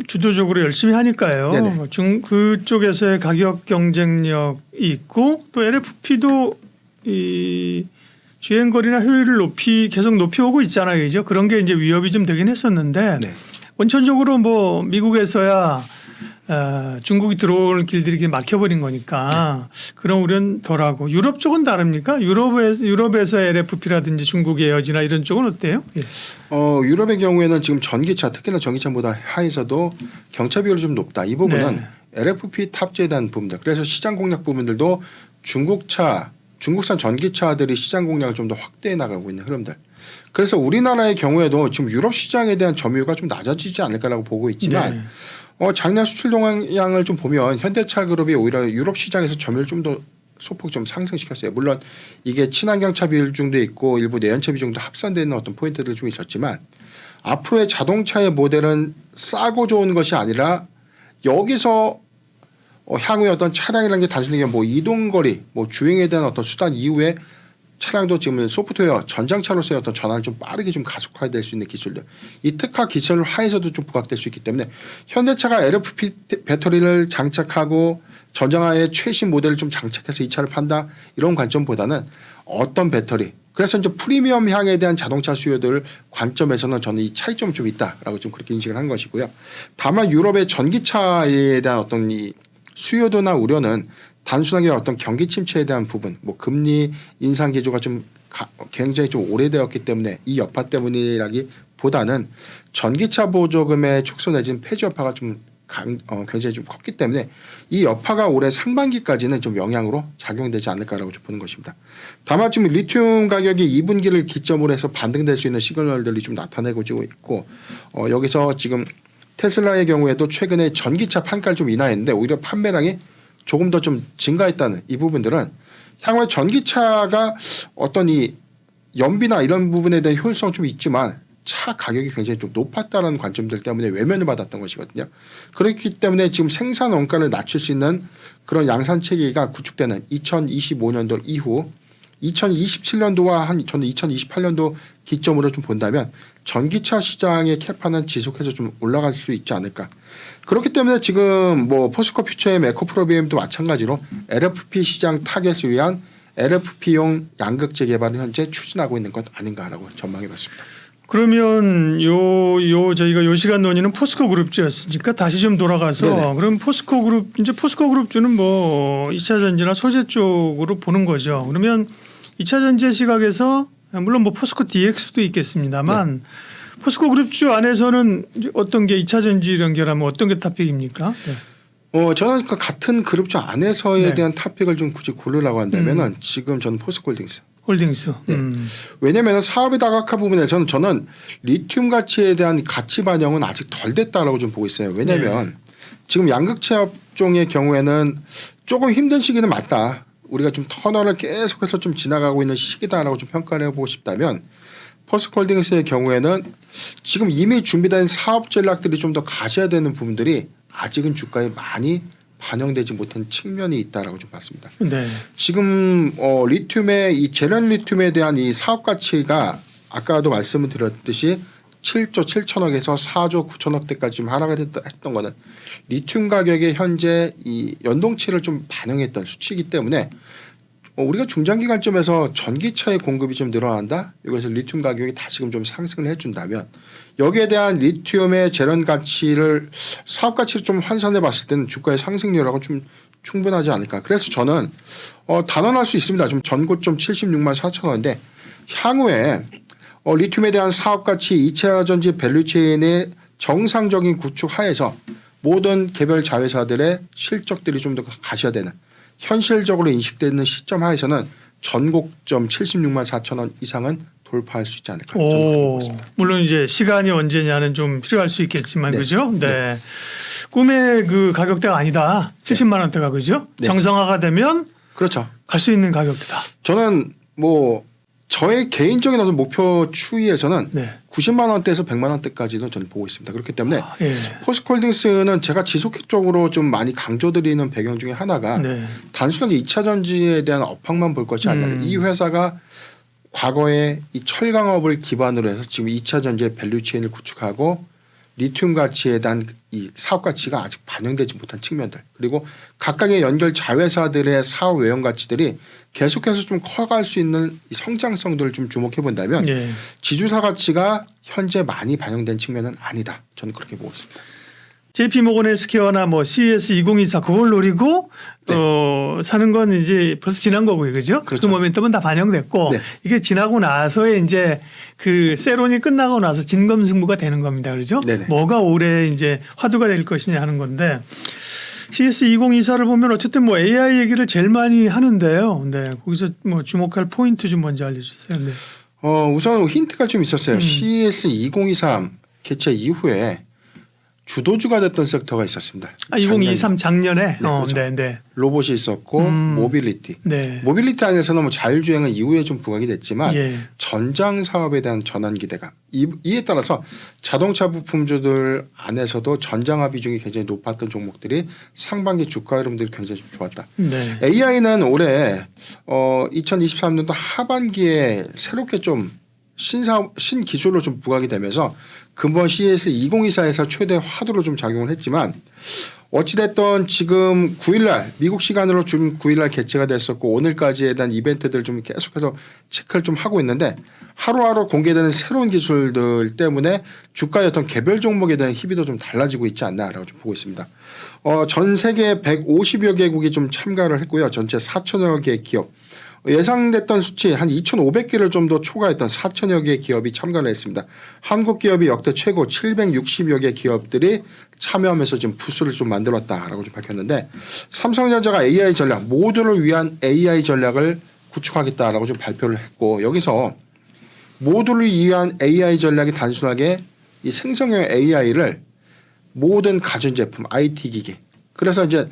주도적으로 열심히 하니까요. 그쪽에서의 가격 경쟁력이 있고 또 LFP도 이 주행거리나 효율을 계속 높이오고 있잖아요, 그죠? 그런 게 이제 위협이 좀 되긴 했었는데 원천적으로 뭐 미국에서야 중국이 들어오는 길들이 막혀버린 거니까 그런 우려는 덜하고 유럽 쪽은 다릅니까? 유럽에서 LFP라든지 중국의 여지나 이런 쪽은 어때요? 유럽의 경우에는 지금 전기차 특히나 전기차보다 하에서도 경차 비율이 좀 높다. 이 부분은 LFP 탑재에 대한 부분들. 그래서 시장 공략 부분들도 중국산 전기차들이 시장 공략을 좀 더 확대해 나가고 있는 흐름들. 그래서 우리나라의 경우에도 지금 유럽 시장에 대한 점유율가 좀 낮아지지 않을까라고 보고 있지만 작년 수출 동향을 좀 보면 현대차 그룹이 오히려 유럽 시장에서 점유율 좀 더 소폭 좀 상승시켰어요. 물론 이게 친환경차 비중도 있고 일부 내연차 비중도 합산되는 어떤 포인트들 좀 있었지만 앞으로의 자동차의 모델은 싸고 좋은 것이 아니라 여기서 향후에 어떤 차량이라는 게 단순히 뭐 이동거리, 뭐 주행에 대한 어떤 수단 이후에 차량도 지금 소프트웨어 전장차로서의 어떤 전환을 좀 빠르게 좀 가속화될 수 있는 기술들, 이 특화 기술 하에서도 좀 부각될 수 있기 때문에 현대차가 LFP 배터리를 장착하고 전장화의 최신 모델을 좀 장착해서 이 차를 판다 이런 관점보다는 어떤 배터리, 그래서 이제 프리미엄 향에 대한 자동차 수요들 관점에서는 저는 이 차이점이 좀 있다라고 좀 그렇게 인식을 한 것이고요. 다만 유럽의 전기차에 대한 어떤 이 수요도나 우려는 단순하게 어떤 경기 침체에 대한 부분, 뭐 금리 인상 기조가 좀 굉장히 좀 오래되었기 때문에 이 여파 때문이라기보다는 전기차 보조금의 축소 내지는 폐지 여파가 좀 굉장히 좀 컸기 때문에 이 여파가 올해 상반기까지는 좀 영향으로 작용되지 않을까라고 좀 보는 것입니다. 다만 지금 리튬 가격이 2분기를 기점으로 해서 반등될 수 있는 시그널들이 좀 나타내고 있고 여기서 지금 테슬라의 경우에도 최근에 전기차 판가를 좀 인하했는데 오히려 판매량이 조금 더 좀 증가했다는 이 부분들은 향후에 전기차가 어떤 이 연비나 이런 부분에 대한 효율성 좀 있지만 차 가격이 굉장히 좀 높았다는 관점들 때문에 외면을 받았던 것이거든요. 그렇기 때문에 지금 생산 원가를 낮출 수 있는 그런 양산 체계가 구축되는 2025년도 이후 2027년도와 저는 2028년도 기점으로 좀 본다면 전기차 시장의 캐파는 지속해서 좀 올라갈 수 있지 않을까. 그렇기 때문에 지금 뭐 포스코 퓨처엠 에코프로비엠도 마찬가지로 LFP 시장 타겟을 위한 LFP용 양극재 개발을 현재 추진하고 있는 것 아닌가라고 전망해봤습니다. 그러면 저희가 요 시간 논의는 포스코 그룹주였으니까 다시 좀 돌아가서 네네. 그럼 포스코 그룹주는 뭐 2차 전지나 소재 쪽으로 보는 거죠. 그러면 2차 전지 시각에서 물론 뭐 포스코 DX도 있겠습니다만 포스코 그룹주 안에서는 어떤 게 2차 전지 연결하면 어떤 게 탑픽입니까? 네. 저는 그 같은 그룹주 안에서에 네. 대한 탑픽을 좀 굳이 고르라고 한다면은 지금 저는 포스코홀딩스. 홀딩스. 네. 왜냐하면 사업의 다각화 부분에서는 저는 리튬 가치에 대한 가치 반영은 아직 덜 됐다라고 좀 보고 있어요. 왜냐하면 지금 양극재 업종의 경우에는 조금 힘든 시기는 맞다. 우리가 좀 터널을 계속해서 좀 지나가고 있는 시기다라고 좀 평가를 해보고 싶다면 포스코홀딩스의 경우에는 지금 이미 준비된 사업 전략들이 좀 더 가셔야 되는 부분들이 아직은 주가에 많이 반영되지 못한 측면이 있다라고 좀 봤습니다. 네. 지금 리튬의 이 재련 리튬에 대한 이 사업 가치가 아까도 말씀을 드렸듯이 7조 7천억에서 4조 9천억대까지 좀 하락을 했던 거는 리튬 가격의 현재 이 연동치를 좀 반영했던 수치이기 때문에 우리가 중장기 관점에서 전기차의 공급이 좀 늘어난다. 이것을 리튬 가격이 다시금 좀 상승을 해준다면 여기에 대한 리튬의 재련 가치를 사업 가치를 좀 환산해 봤을 때는 주가의 상승률하고 좀 충분하지 않을까. 그래서 저는 단언할 수 있습니다. 좀 전고점 76만 4천 원인데 향후에 리튬에 대한 사업 가치 2차 전지 밸류체인의 정상적인 구축 하에서 모든 개별 자회사들의 실적들이 좀 더 가셔야 되는 현실적으로 인식되는 시점 하에서는 전고점 76만 4천 원 이상은 돌파할 수 있지 않을까 저는 그렇게 보고 있습니다. 물론 이제 시간이 언제냐는 좀 필요할 수 있겠지만 네. 그죠? 네. 네. 꿈의 그 가격대가 아니다. 70만 원대가 그죠? 네. 정상화가 되면 그렇죠. 갈 수 있는 가격대다. 저는 뭐 저의 개인적인 어떤 목표 추이에서는 네. 90만 원대에서 100만 원대까지도 저는 보고 있습니다. 그렇기 때문에 예. 포스코홀딩스는 제가 지속적으로 좀 많이 강조드리는 배경 중에 하나가 네. 단순하게 2차 전지에 대한 업황만 볼 것이 아니라 이 회사가 과거에 이 철강업을 기반으로 해서 지금 2차 전지의 밸류체인을 구축하고 리튬 가치에 대한 이 사업 가치가 아직 반영되지 못한 측면들 그리고 각각의 연결 자회사들의 사업 외형 가치들이 계속해서 좀 커갈 수 있는 이 성장성들을 좀 주목해 본다면 예. 지주사 가치가 현재 많이 반영된 측면은 아니다. 저는 그렇게 보고 있습니다. JP 모건 헬스케어나 뭐 CES 2024 그걸 노리고 네. 사는 건 이제 벌써 지난 거고요, 그죠? 그렇죠. 그 모멘텀은 다 반영됐고 네. 이게 지나고 나서의 이제 그 세론이 끝나고 나서 진검승부가 되는 겁니다, 그렇죠? 네네. 뭐가 올해 이제 화두가 될 것이냐 하는 건데 CES 2024를 보면 어쨌든 뭐 AI 얘기를 제일 많이 하는데요. 네, 거기서 뭐 주목할 포인트 좀 먼저 알려주세요. 네. 우선 힌트가 좀 있었어요. CES 2023 개최 이후에 주도주가 됐던 섹터가 있었습니다. 2023 작년에 그렇죠. 네. 로봇이 있었고 모빌리티. 네. 모빌리티 안에서는 뭐 자율주행은 이후에 좀 부각이 됐지만 예. 전장 사업에 대한 전환 기대감. 이에 따라서 자동차 부품주들 안에서도 전장화 비중이 굉장히 높았던 종목들이 상반기 주가 흐름들이 굉장히 좀 좋았다. 네. AI는 올해 2023년도 하반기에 새롭게 좀 신기술로 좀 부각이 되면서 근본 CES 2024에서 최대 화두로 좀 작용을 했지만 어찌됐든 지금 9일날 미국 시간으로 준 9일날 개최가 됐었고 오늘까지에 대한 이벤트들 좀 계속해서 체크를 좀 하고 있는데 하루하루 공개되는 새로운 기술들 때문에 주가의 어떤 개별 종목에 대한 희비도 좀 달라지고 있지 않나라고 좀 보고 있습니다. 전 세계 150여 개국이 좀 참가를 했고요. 전체 4천여 개 기업. 예상됐던 수치 한 2,500개를 좀 더 초과했던 4천여 개 기업이 참가를 했습니다. 한국 기업이 역대 최고 760여 개 기업들이 참여하면서 지금 부스를 좀 만들었다라고 좀 밝혔는데 삼성전자가 AI 전략 모두를 위한 AI 전략을 구축하겠다라고 좀 발표를 했고 여기서 모두를 위한 AI 전략이 단순하게 이 생성형 AI를 모든 가전제품, IT 기기 그래서 이제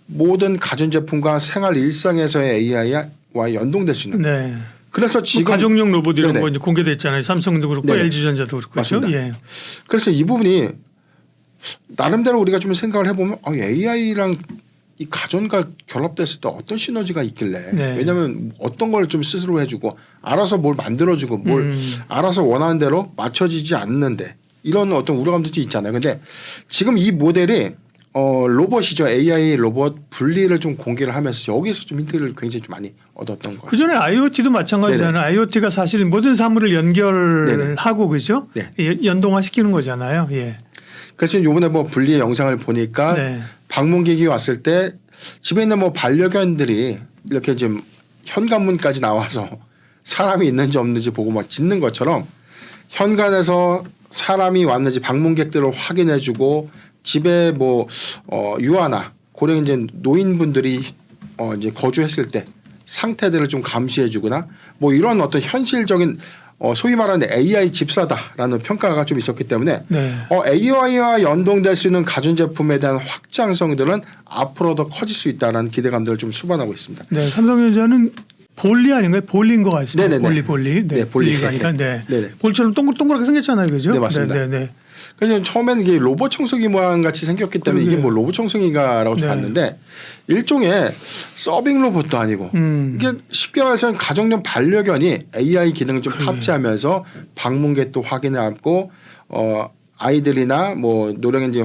모든 가전제품과 생활 일상에서의 AI와 연동될 수 있는. 네. 그래서 지금 가정용 로봇 이런 네네. 거 이제 공개됐잖아요. 삼성도 그렇고 네네. LG전자도 그렇고 그렇죠. 맞습니다. 예. 그래서 이 부분이 나름대로 우리가 좀 생각을 해보면 AI랑 이 가전과 결합됐을 때 어떤 시너지가 있길래 네. 왜냐하면 어떤 걸 좀 스스로 해주고 알아서 뭘 만들어주고 뭘 알아서 원하는 대로 맞춰지지 않는데 이런 어떤 우려감도 있잖아요. 근데 지금 이 모델이 로봇이죠. AI 로봇 분리를 좀 공개를 하면서 여기서 좀 힌트를 굉장히 좀 많이 얻었던 거예요. 그 전에 IoT도 마찬가지잖아요. IoT가 사실 모든 사물을 연결하고 그죠? 네. 연동화 시키는 거잖아요. 예. 그래서 이번에 뭐 분리의 영상을 보니까 네. 방문객이 왔을 때 집에 있는 뭐 반려견들이 이렇게 좀 현관문까지 나와서 사람이 있는지 없는지 보고 막 짖는 것처럼 현관에서 사람이 왔는지 방문객들을 확인해주고 집에 뭐 유아나 고령 이제 노인분들이 이제 거주했을 때 상태들을 좀 감시해주거나 뭐 이런 어떤 현실적인 소위 말하는 AI 집사다라는 평가가 좀 있었기 때문에 네. AI와 연동될 수 있는 가전제품에 대한 확장성들은 앞으로 더 커질 수 있다는 기대감들을 좀 수반하고 있습니다. 네. 삼성전자는 볼리 아닌가요? 볼리인 거가 있습니다. 네네네. 볼리. 네, 볼리. 볼리가 아니라 네. 네네. 볼처럼 동그랗게 생겼잖아요, 그죠? 네, 맞습니다. 네. 그래서 처음에는 이게 로봇 청소기 모양 같이 생겼기 때문에 이게 뭐 로봇 청소기가라고 네. 봤는데 일종의 서빙 로봇도 아니고 이게 쉽게 말해서 가정용 반려견이 AI 기능을 좀 탑재하면서 방문객도 확인하고 아이들이나 뭐 노령인지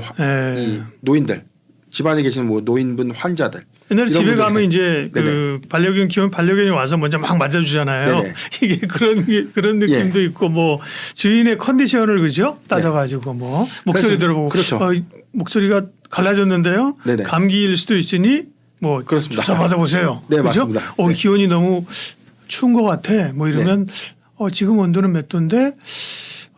이 노인들 집안에 계시는 뭐 노인분 환자들 옛날에 이런 집에 분들이 가면 이제 그 반려견 키우면 반려견이 와서 먼저 막 맞아주잖아요. 네네. 이게 그런 느낌도 있고 뭐 주인의 컨디션을 그죠 따져가지고 뭐 목소리 그래서, 들어보고 그렇죠. 목소리가 갈라졌는데요. 네네. 감기일 수도 있으니 뭐 그렇습니다. 조사 받아보세요. 네, 그죠? 맞습니다. 네. 기온이 너무 추운 것 같아. 뭐 이러면 지금 온도는 몇 도인데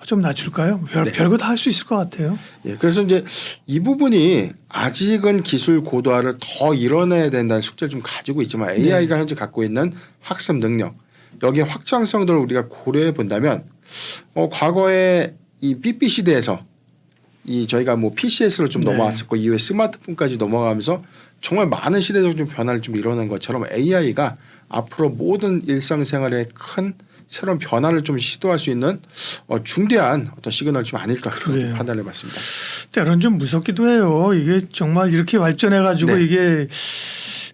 좀 낮출까요? 별거 다 할 수 있을 것 같아요. 예, 그래서 이제 이 부분이 아직은 기술 고도화를 더 이뤄내야 된다는 숙제를 좀 가지고 있지만 AI가 현재 갖고 있는 학습 능력 여기에 확장성들을 우리가 고려해 본다면 과거에 이 삐삐 시대에서 이 저희가 뭐 PCS로 좀 넘어왔었고 이후에 스마트폰까지 넘어가면서 정말 많은 시대적 좀 변화를 좀 이뤄낸 것처럼 AI가 앞으로 모든 일상생활에 큰 새로운 변화를 좀 시도할 수 있는 중대한 어떤 시그널 좀 아닐까 그렇게 좀 판단해봤습니다. 때로는 좀 무섭기도 해요. 이게 정말 이렇게 발전해가지고 이게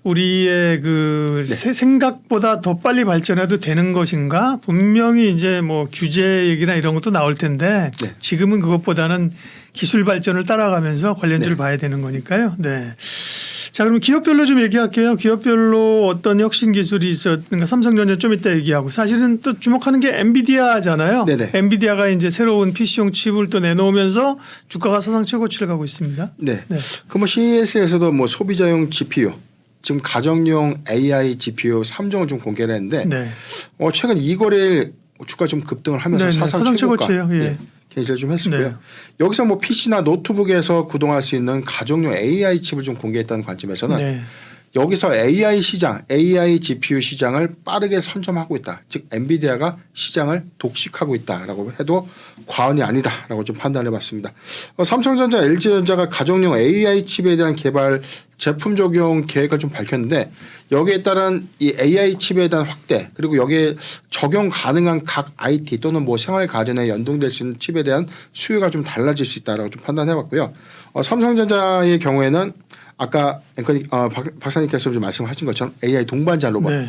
우리의 그 생각보다 더 빨리 발전해도 되는 것인가? 분명히 이제 뭐 규제 얘기나 이런 것도 나올 텐데 지금은 그것보다는 기술 발전을 따라가면서 관련주를 봐야 되는 거니까요. 네. 자, 그럼 기업별로 좀 얘기할게요. 기업별로 어떤 혁신 기술이 있었는가. 삼성전자 좀 이따 얘기하고 사실은 또 주목하는 게 엔비디아잖아요. 네네. 엔비디아가 이제 새로운 PC용 칩을 또 내놓으면서 주가가 사상 최고치를 가고 있습니다. 네. 그럼 CES에서도 뭐 소비자용 GPU 지금 가정용 AI GPU 3종을 좀 공개를 했는데 최근 2거래일 주가 좀 급등을 하면서 사상 최고가 개시를 좀 했었고요. 여기서 뭐 PC나 노트북에서 구동할 수 있는 가정용 AI 칩을 좀 공개했다는 관점에서는 여기서 AI 시장, AI GPU 시장을 빠르게 선점하고 있다. 즉 엔비디아가 시장을 독식하고 있다라고 해도 과언이 아니다라고 좀 판단해봤습니다. 삼성전자, LG전자가 가정용 AI 칩에 대한 개발 제품 적용 계획을 좀 밝혔는데 여기에 따른 이 AI 칩에 대한 확대 그리고 여기에 적용 가능한 각 IT 또는 뭐 생활 가전에 연동될 수 있는 칩에 대한 수요가 좀 달라질 수 있다라고 좀 판단해봤고요. 삼성전자의 경우에는 아까 앵커님 박사님께서 좀 말씀하신 것처럼 AI 동반자 로봇 네.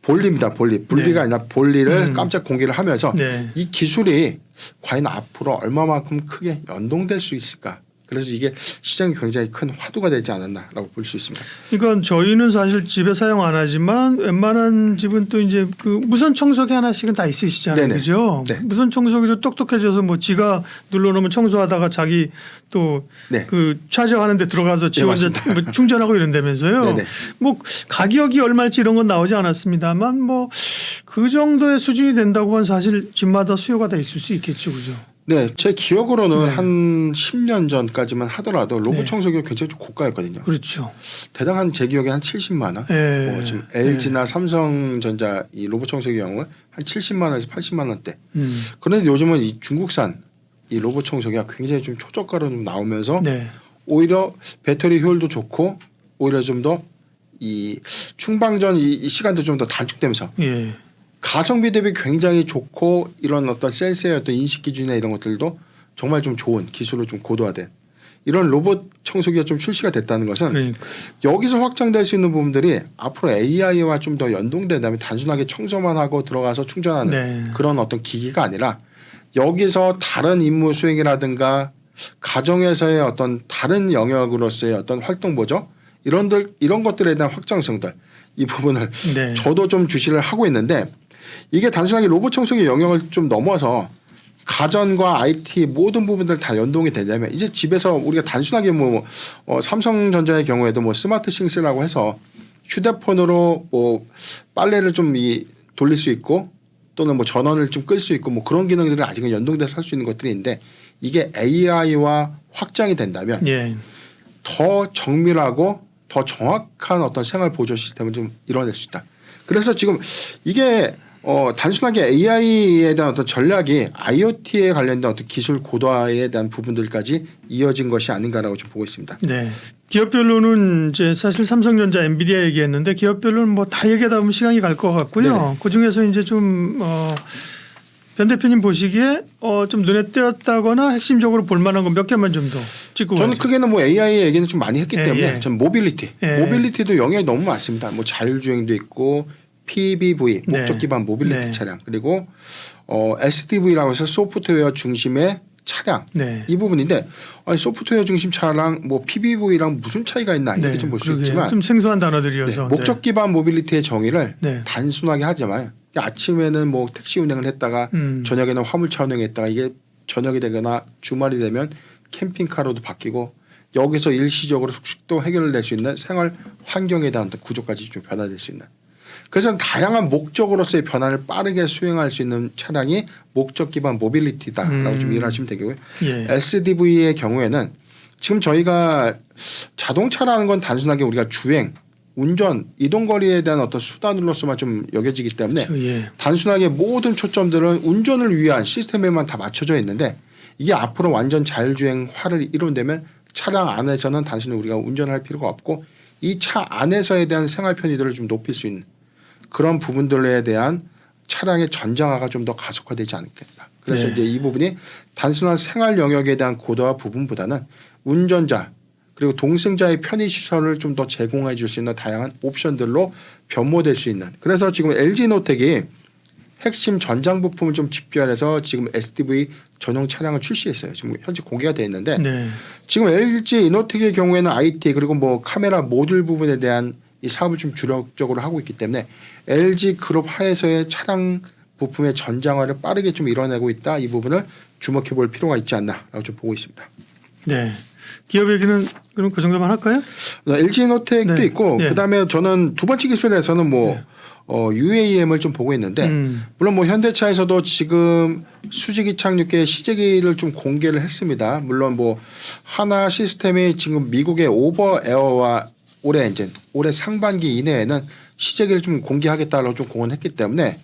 볼리입니다. 볼리. 분리가 네. 아니라 볼리를 깜짝 공개를 하면서 네. 이 기술이 과연 앞으로 얼마만큼 크게 연동될 수 있을까. 그래서 이게 시장이 굉장히 큰 화두가 되지 않았나라고 볼 수 있습니다. 그러니까 저희는 사실 집에 사용 안 하지만 웬만한 집은 또 이제 그 무선 청소기 하나씩은 다 있으시잖아요. 네네. 그죠? 네. 무선 청소기도 똑똑해져서 뭐 지가 눌러놓으면 청소하다가 자기 또 네. 그 차저하는 데 들어가서 지 혼자 맞습니다. 뭐 충전하고 이런다면서요. 네네. 뭐 가격이 얼마일지 이런 건 나오지 않았습니다만 뭐 그 정도의 수준이 된다고 하면 사실 집마다 수요가 다 있을 수 있겠죠. 그죠? 네, 제 기억으로는 네. 한 10년 전까지만 하더라도 로봇 네. 청소기가 굉장히 좀 고가였거든요. 그렇죠. 대당한 제 기억에 한 70만 원. 예. 지금 LG나 삼성전자 이 로봇 청소기 경우는 한 70만 원에서 80만 원대. 그런데 요즘은 이 중국산 이 로봇 청소기가 굉장히 좀 초저가로 좀 나오면서 네. 오히려 배터리 효율도 좋고 오히려 좀 더 이 충방전 이 시간도 좀 더 단축되면서 예. 가성비 대비 굉장히 좋고 이런 어떤 센서의 어떤 인식 기준이나 이런 것들도 정말 좀 좋은 기술로 좀 고도화된 이런 로봇 청소기가 좀 출시가 됐다는 것은 그러니까. 여기서 확장될 수 있는 부분들이 앞으로 AI와 좀 더 연동된다면 단순하게 청소만 하고 들어가서 충전하는 네. 그런 어떤 기기가 아니라 여기서 다른 임무 수행이라든가 가정에서의 어떤 다른 영역으로서의 어떤 활동 보조 이런 것들에 대한 확장성들 이 부분을 네. 저도 좀 주시를 하고 있는데 이게 단순하게 로봇 청소기 영역을 좀 넘어서 가전과 IT 모든 부분들 다 연동이 되냐면 이제 집에서 우리가 단순하게 뭐 삼성전자의 경우에도 뭐 스마트 싱스라고 해서 휴대폰으로 뭐 빨래를 좀 돌릴 수 있고 또는 뭐 전원을 좀 끌 수 있고 뭐 그런 기능들을 아직은 연동돼서 할 수 있는 것들이 있는데 이게 AI와 확장이 된다면 예. 더 정밀하고 더 정확한 어떤 생활 보조 시스템을 좀 이뤄낼 수 있다. 그래서 지금 이게 단순하게 AI에 대한 어떤 전략이 IoT에 관련된 어떤 기술 고도화에 대한 부분들까지 이어진 것이 아닌가라고 좀 보고 있습니다. 네. 기업별로는 이제 사실 삼성전자, 엔비디아 얘기했는데 기업별로는 뭐 다 얘기하다 보면 시간이 갈 것 같고요. 네네. 그 중에서 이제 좀 변 대표님 보시기에 좀 눈에 띄었다거나 핵심적으로 볼 만한 건 몇 개만 좀 더 짚고 저는 가죠. 크게는 뭐 AI 얘기는 좀 많이 했기 예, 때문에 예. 전 모빌리티, 예. 모빌리티도 영역이 너무 많습니다. 뭐 자율주행도 있고 PBV 목적 네. 기반 모빌리티 네. 차량 그리고 SDV라고 해서 소프트웨어 중심의 차량 네. 이 부분인데 아니 소프트웨어 중심 차량 뭐 PBV랑 무슨 차이가 있나 이렇게 좀 볼 수 그러게요. 있지만 좀 생소한 단어들이어서 목적 기반 모빌리티의 정의를 네. 단순하게 하지만 아침에는 뭐 택시 운행을 했다가 저녁에는 화물차 운행했다가 이게 저녁이 되거나 주말이 되면 캠핑카로도 바뀌고 여기서 일시적으로 숙식도 해결될 수 있는 생활 환경에 대한 어떤 구조까지 좀 변화될 수 있는 그래서 다양한 목적으로서의 변화를 빠르게 수행할 수 있는 차량이 목적 기반 모빌리티다라고 좀 이해하시면 되고요. 예. SDV의 경우에는 지금 저희가 자동차라는 건 단순하게 우리가 주행 운전, 이동 거리에 대한 어떤 수단으로서만 좀 여겨지기 때문에 그렇죠. 예. 단순하게 모든 초점들은 운전을 위한 시스템에만 다 맞춰져 있는데 이게 앞으로 완전 자율주행화를 이룬다면 차량 안에서는 단순히 우리가 운전을 할 필요가 없고 이 차 안에서에 대한 생활 편의도를 좀 높일 수 있는 그런 부분들에 대한 차량의 전장화가 좀 더 가속화되지 않겠다. 그래서 네. 이제 이 부분이 단순한 생활 영역에 대한 고도화 부분보다는 운전자 그리고 동승자의 편의 시설을 좀 더 제공해 줄 수 있는 다양한 옵션들로 변모될 수 있는 그래서 지금 LG노텍이 핵심 전장 부품을 좀 집결해서 지금 SDV 전용 차량을 출시했어요. 지금 현재 공개가 되어 있는데 네. 지금 LG 이노텍의 경우에는 IT 그리고 뭐 카메라 모듈 부분에 대한 이 사업을 좀 주력적으로 하고 있기 때문에 LG 그룹 하에서의 차량 부품의 전장화를 빠르게 좀 이뤄내고 있다. 이 부분을 주목해 볼 필요가 있지 않나라고 좀 보고 있습니다. 네. 기업 얘기는 그럼 그 정도만 할까요? LG노텍도 네. 있고 네. 그다음에 저는 두 번째 기술에서는 뭐 UAM을 좀 보고 있는데 물론 뭐 현대차에서도 지금 수직이 착륙계 시제기를 좀 공개를 했습니다. 물론 뭐 하나 시스템이 지금 미국의 오버에어와 올해 상반기 이내에는 시제기를 좀 공개하겠다라고 좀 공언했기 때문에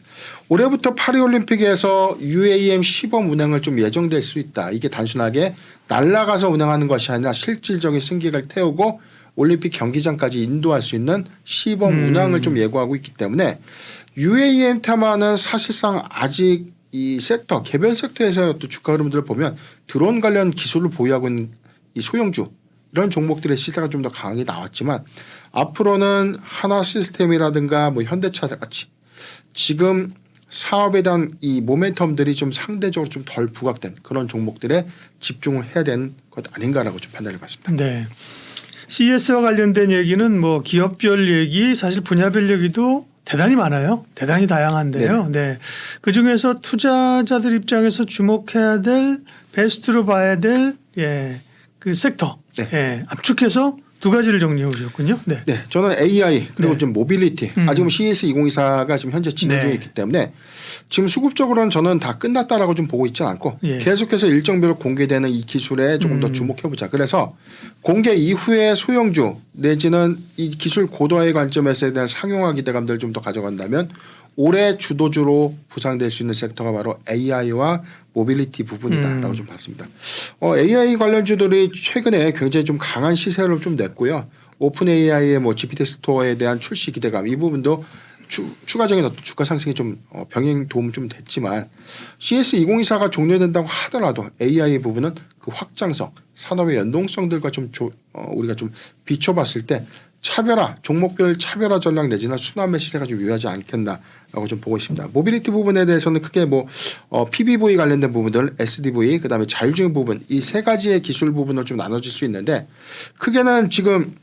올해부터 파리올림픽에서 UAM 시범 운행을 좀 예정될 수 있다. 이게 단순하게 날아가서 운행하는 것이 아니라 실질적인 승객을 태우고 올림픽 경기장까지 인도할 수 있는 시범 운항을 좀 예고하고 있기 때문에 UAM 테마는 사실상 아직 이 섹터 개별 섹터에서 또 주가 흐름들을 보면 드론 관련 기술을 보유하고 있는 이 소형주 이런 종목들의 시세가 좀 더 강하게 나왔지만 앞으로는 하나 시스템이라든가 뭐 현대차 같이 지금 사업에 대한 이 모멘텀들이 좀 상대적으로 좀 덜 부각된 그런 종목들에 집중을 해야 되는 것 아닌가라고 좀 판단해봤습니다. 네. CES와 관련된 얘기는 뭐 기업별 얘기, 사실 분야별 얘기도 대단히 많아요. 대단히 다양한데요. 네. 그 중에서 투자자들 입장에서 주목해야 될 베스트로 봐야 될 그 섹터 압축해서 두 가지를 정리해 오셨군요. 네. 네, 저는 AI 그리고 네. 좀 모빌리티 아직은 CES 2024가 지금 현재 진행 중에 있기 때문에 지금 수급적으로는 저는 다 끝났다라고 좀 보고 있지 않고 계속해서 일정별로 공개되는 이 기술에 조금 더 주목해 보자. 그래서 공개 이후에 소형주 내지는 이 기술 고도화의 관점에서에 대한 상용화 기대감들을 좀 더 가져간다면 올해 주도주로 부상될 수 있는 섹터가 바로 AI와 모빌리티 부분이다라고 좀 봤습니다. AI 관련주들이 최근에 굉장히 좀 강한 시세를 좀 냈고요. 오픈 AI의 뭐 GPT 스토어에 대한 출시 기대감 이 부분도 추가적인 어떤 주가 상승이 좀 병행 도움 좀 됐지만 CS 2024가 종료된다고 하더라도 AI 부분은 그 확장성, 산업의 연동성들과 좀 우리가 좀 비춰봤을 때 차별화, 종목별 차별화 전략 내지는 순환매 시세가 좀 유효하지 않겠나라고 좀 보고 있습니다. 모빌리티 부분에 대해서는 크게 뭐 PBV 관련된 부분들, SDV, 그다음에 자율주행 부분 이 세 가지의 기술 부분을 좀 나눠질 수 있는데 크게는 지금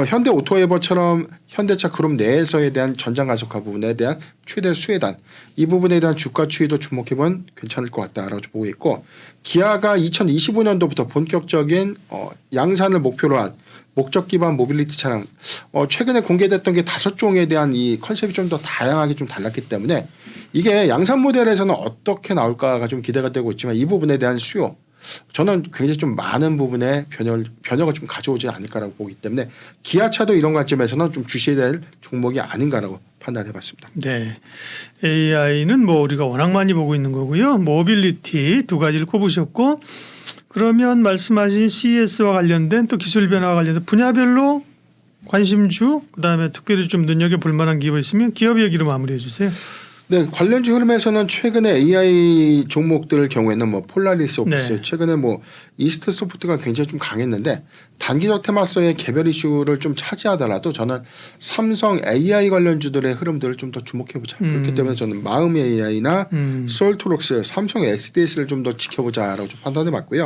현대 오토에버처럼 현대차 그룹 내에서에 대한 전장 가속화 부분에 대한 최대 수혜단 이 부분에 대한 주가 추이도 주목해보면 괜찮을 것 같다라고 보고 있고 기아가 2025년도부터 본격적인 양산을 목표로 한 목적 기반 모빌리티 차량 최근에 공개됐던 게 5종에 대한 이 컨셉이 좀 더 다양하게 좀 달랐기 때문에 이게 양산 모델에서는 어떻게 나올까가 좀 기대가 되고 있지만 이 부분에 대한 수요 저는 굉장히 좀 많은 부분에 변혁을 좀 가져오지 않을까라고 보기 때문에 기아차도 이런 관점에서는 좀 주시해야 될 종목이 아닌가라고 판단해봤습니다. 네, AI는 뭐 우리가 워낙 많이 보고 있는 거고요. 모빌리티 두 가지를 꼽으셨고 그러면 말씀하신 CES와 관련된 또 기술 변화와 관련된 분야별로 관심주 그다음에 특별히 좀 눈여겨볼 만한 기업이 있으면 기업 얘기로 마무리해 주세요. 네, 관련주 흐름에서는 최근에 AI 종목들 경우에는 뭐 폴라리스 옵스, 최근에 뭐 이스트 소프트가 굉장히 좀 강했는데 단기적 테마성의 개별 이슈를 좀 차지하더라도 저는 삼성 AI 관련주들의 흐름들을 좀 더 주목해보자. 그렇기 때문에 저는 마음 AI나 솔트록스, 삼성 SDS를 좀 더 지켜보자라고 좀 판단해봤고요.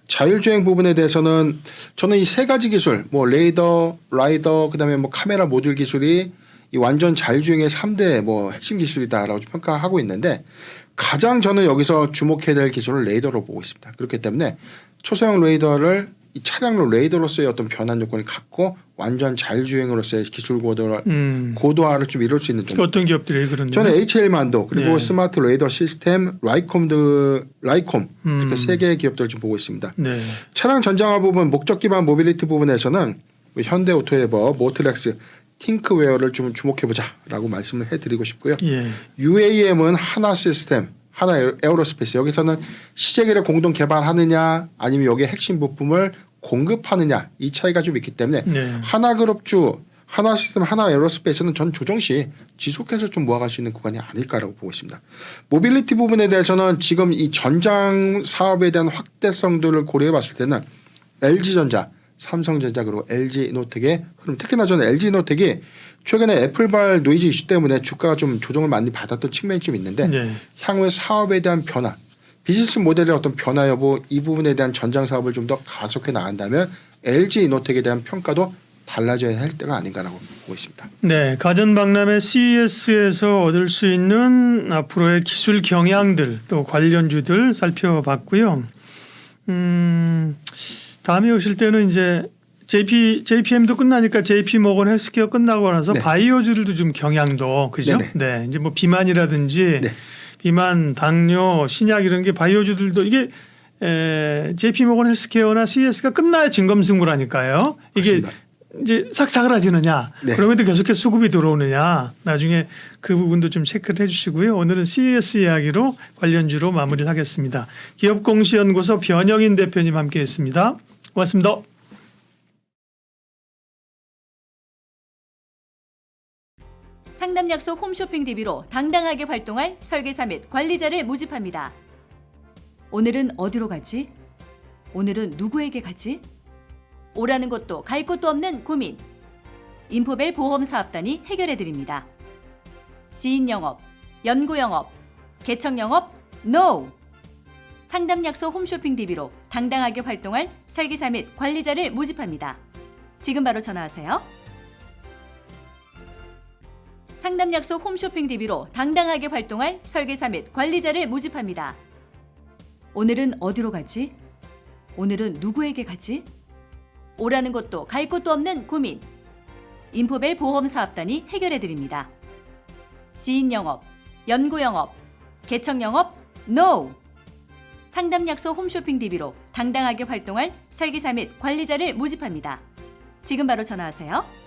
자율주행 부분에 대해서는 저는 이 세 가지 기술, 뭐 레이더, 라이더, 그다음에 뭐 카메라 모듈 기술이 이 완전 자율주행의 3대 뭐 핵심 기술이다라고 평가하고 있는데 가장 저는 여기서 주목해야 될 기술은 레이더로 보고 있습니다. 그렇기 때문에 초소형 레이더를 이 차량로 레이더로서의 어떤 변환 요건을 갖고 완전 자율주행으로서의 기술 고도화를 좀 이룰 수 있는 종목. 어떤 기업들이 그런데? 저는 HL만도 그리고 스마트 레이더 시스템, 라이콤 이렇게 세 개의 기업들을 좀 보고 있습니다. 차량 전장화 부분, 목적 기반 모빌리티 부분에서는 현대 오토에버, 모트렉스 팅크웨어를 좀 주목해보자라고 말씀을 해드리고 싶고요. UAM은 하나 시스템, 하나 에어로스페이스 여기서는 시제기를 공동 개발하느냐 아니면 여기에 핵심 부품을 공급하느냐 이 차이가 좀 있기 때문에 하나그룹주, 하나 시스템, 하나 에어로스페이스는 전 조정 시 지속해서 좀 모아갈 수 있는 구간이 아닐까라고 보고 있습니다. 모빌리티 부분에 대해서는 지금 이 전장 사업에 대한 확대성들을 고려해봤을 때는 LG전자 삼성전자 그리고 LG노텍의 흐름 특히나 저는 LG노텍이 최근에 애플발 노이즈 이슈 때문에 주가가 좀 조정을 많이 받았던 측면이 좀 있는데 향후의 사업에 대한 변화 비즈니스 모델의 어떤 변화 여부 이 부분에 대한 전장 사업을 좀 더 가속해 나간다면 LG노텍에 대한 평가도 달라져야 할 때가 아닌가라고 보고 있습니다. 네, 가전박람회 CES에서 얻을 수 있는 앞으로의 기술 경향들 또 관련주들 살펴봤고요. 다음에 오실 때는 이제 JPM도 끝나니까 JP모건 헬스케어 끝나고 나서 바이오주들도 좀 경향도 그죠? 네, 이제 뭐 비만이라든지 비만, 당뇨, 신약 이런 게 바이오주들도 이게 JP모건 헬스케어나 CES가 끝나야 진검승부라니까요. 이게 이제 싹 사그라지느냐, 네. 그럼에도 계속해서 수급이 들어오느냐, 나중에 그 부분도 좀 체크를 해주시고요. 오늘은 CES 이야기로 관련주로 마무리를 하겠습니다. 기업공시연구소 변영인 대표님 함께했습니다. 고맙습니다. 상담 약속 홈쇼핑 DB로 당당하게 활동할 설계사 및 관리자를 모집합니다. 오늘은 어디로 가지? 오늘은 누구에게 가지? 오라는 곳도 갈 곳도 없는 고민. 인포벨 보험사업단이 해결해드립니다. 지인 영업, 연구 영업, 개척 영업, NO! 상담 약속 홈쇼핑 DB로 당당하게 활동할 설계사 및 관리자를 모집합니다. 지금 바로 전화하세요. 상담 약속 홈쇼핑 DB로 당당하게 활동할 설계사 및 관리자를 모집합니다. 오늘은 어디로 가지? 오늘은 누구에게 가지? 오라는 곳도 갈 곳도 없는 고민. 인포벨 보험사업단이 해결해드립니다. 지인 영업, 연구 영업, 개척 영업, NO! 상담 약속 홈쇼핑 DB로 당당하게 활동할 설계사 및 관리자를 모집합니다. 지금 바로 전화하세요.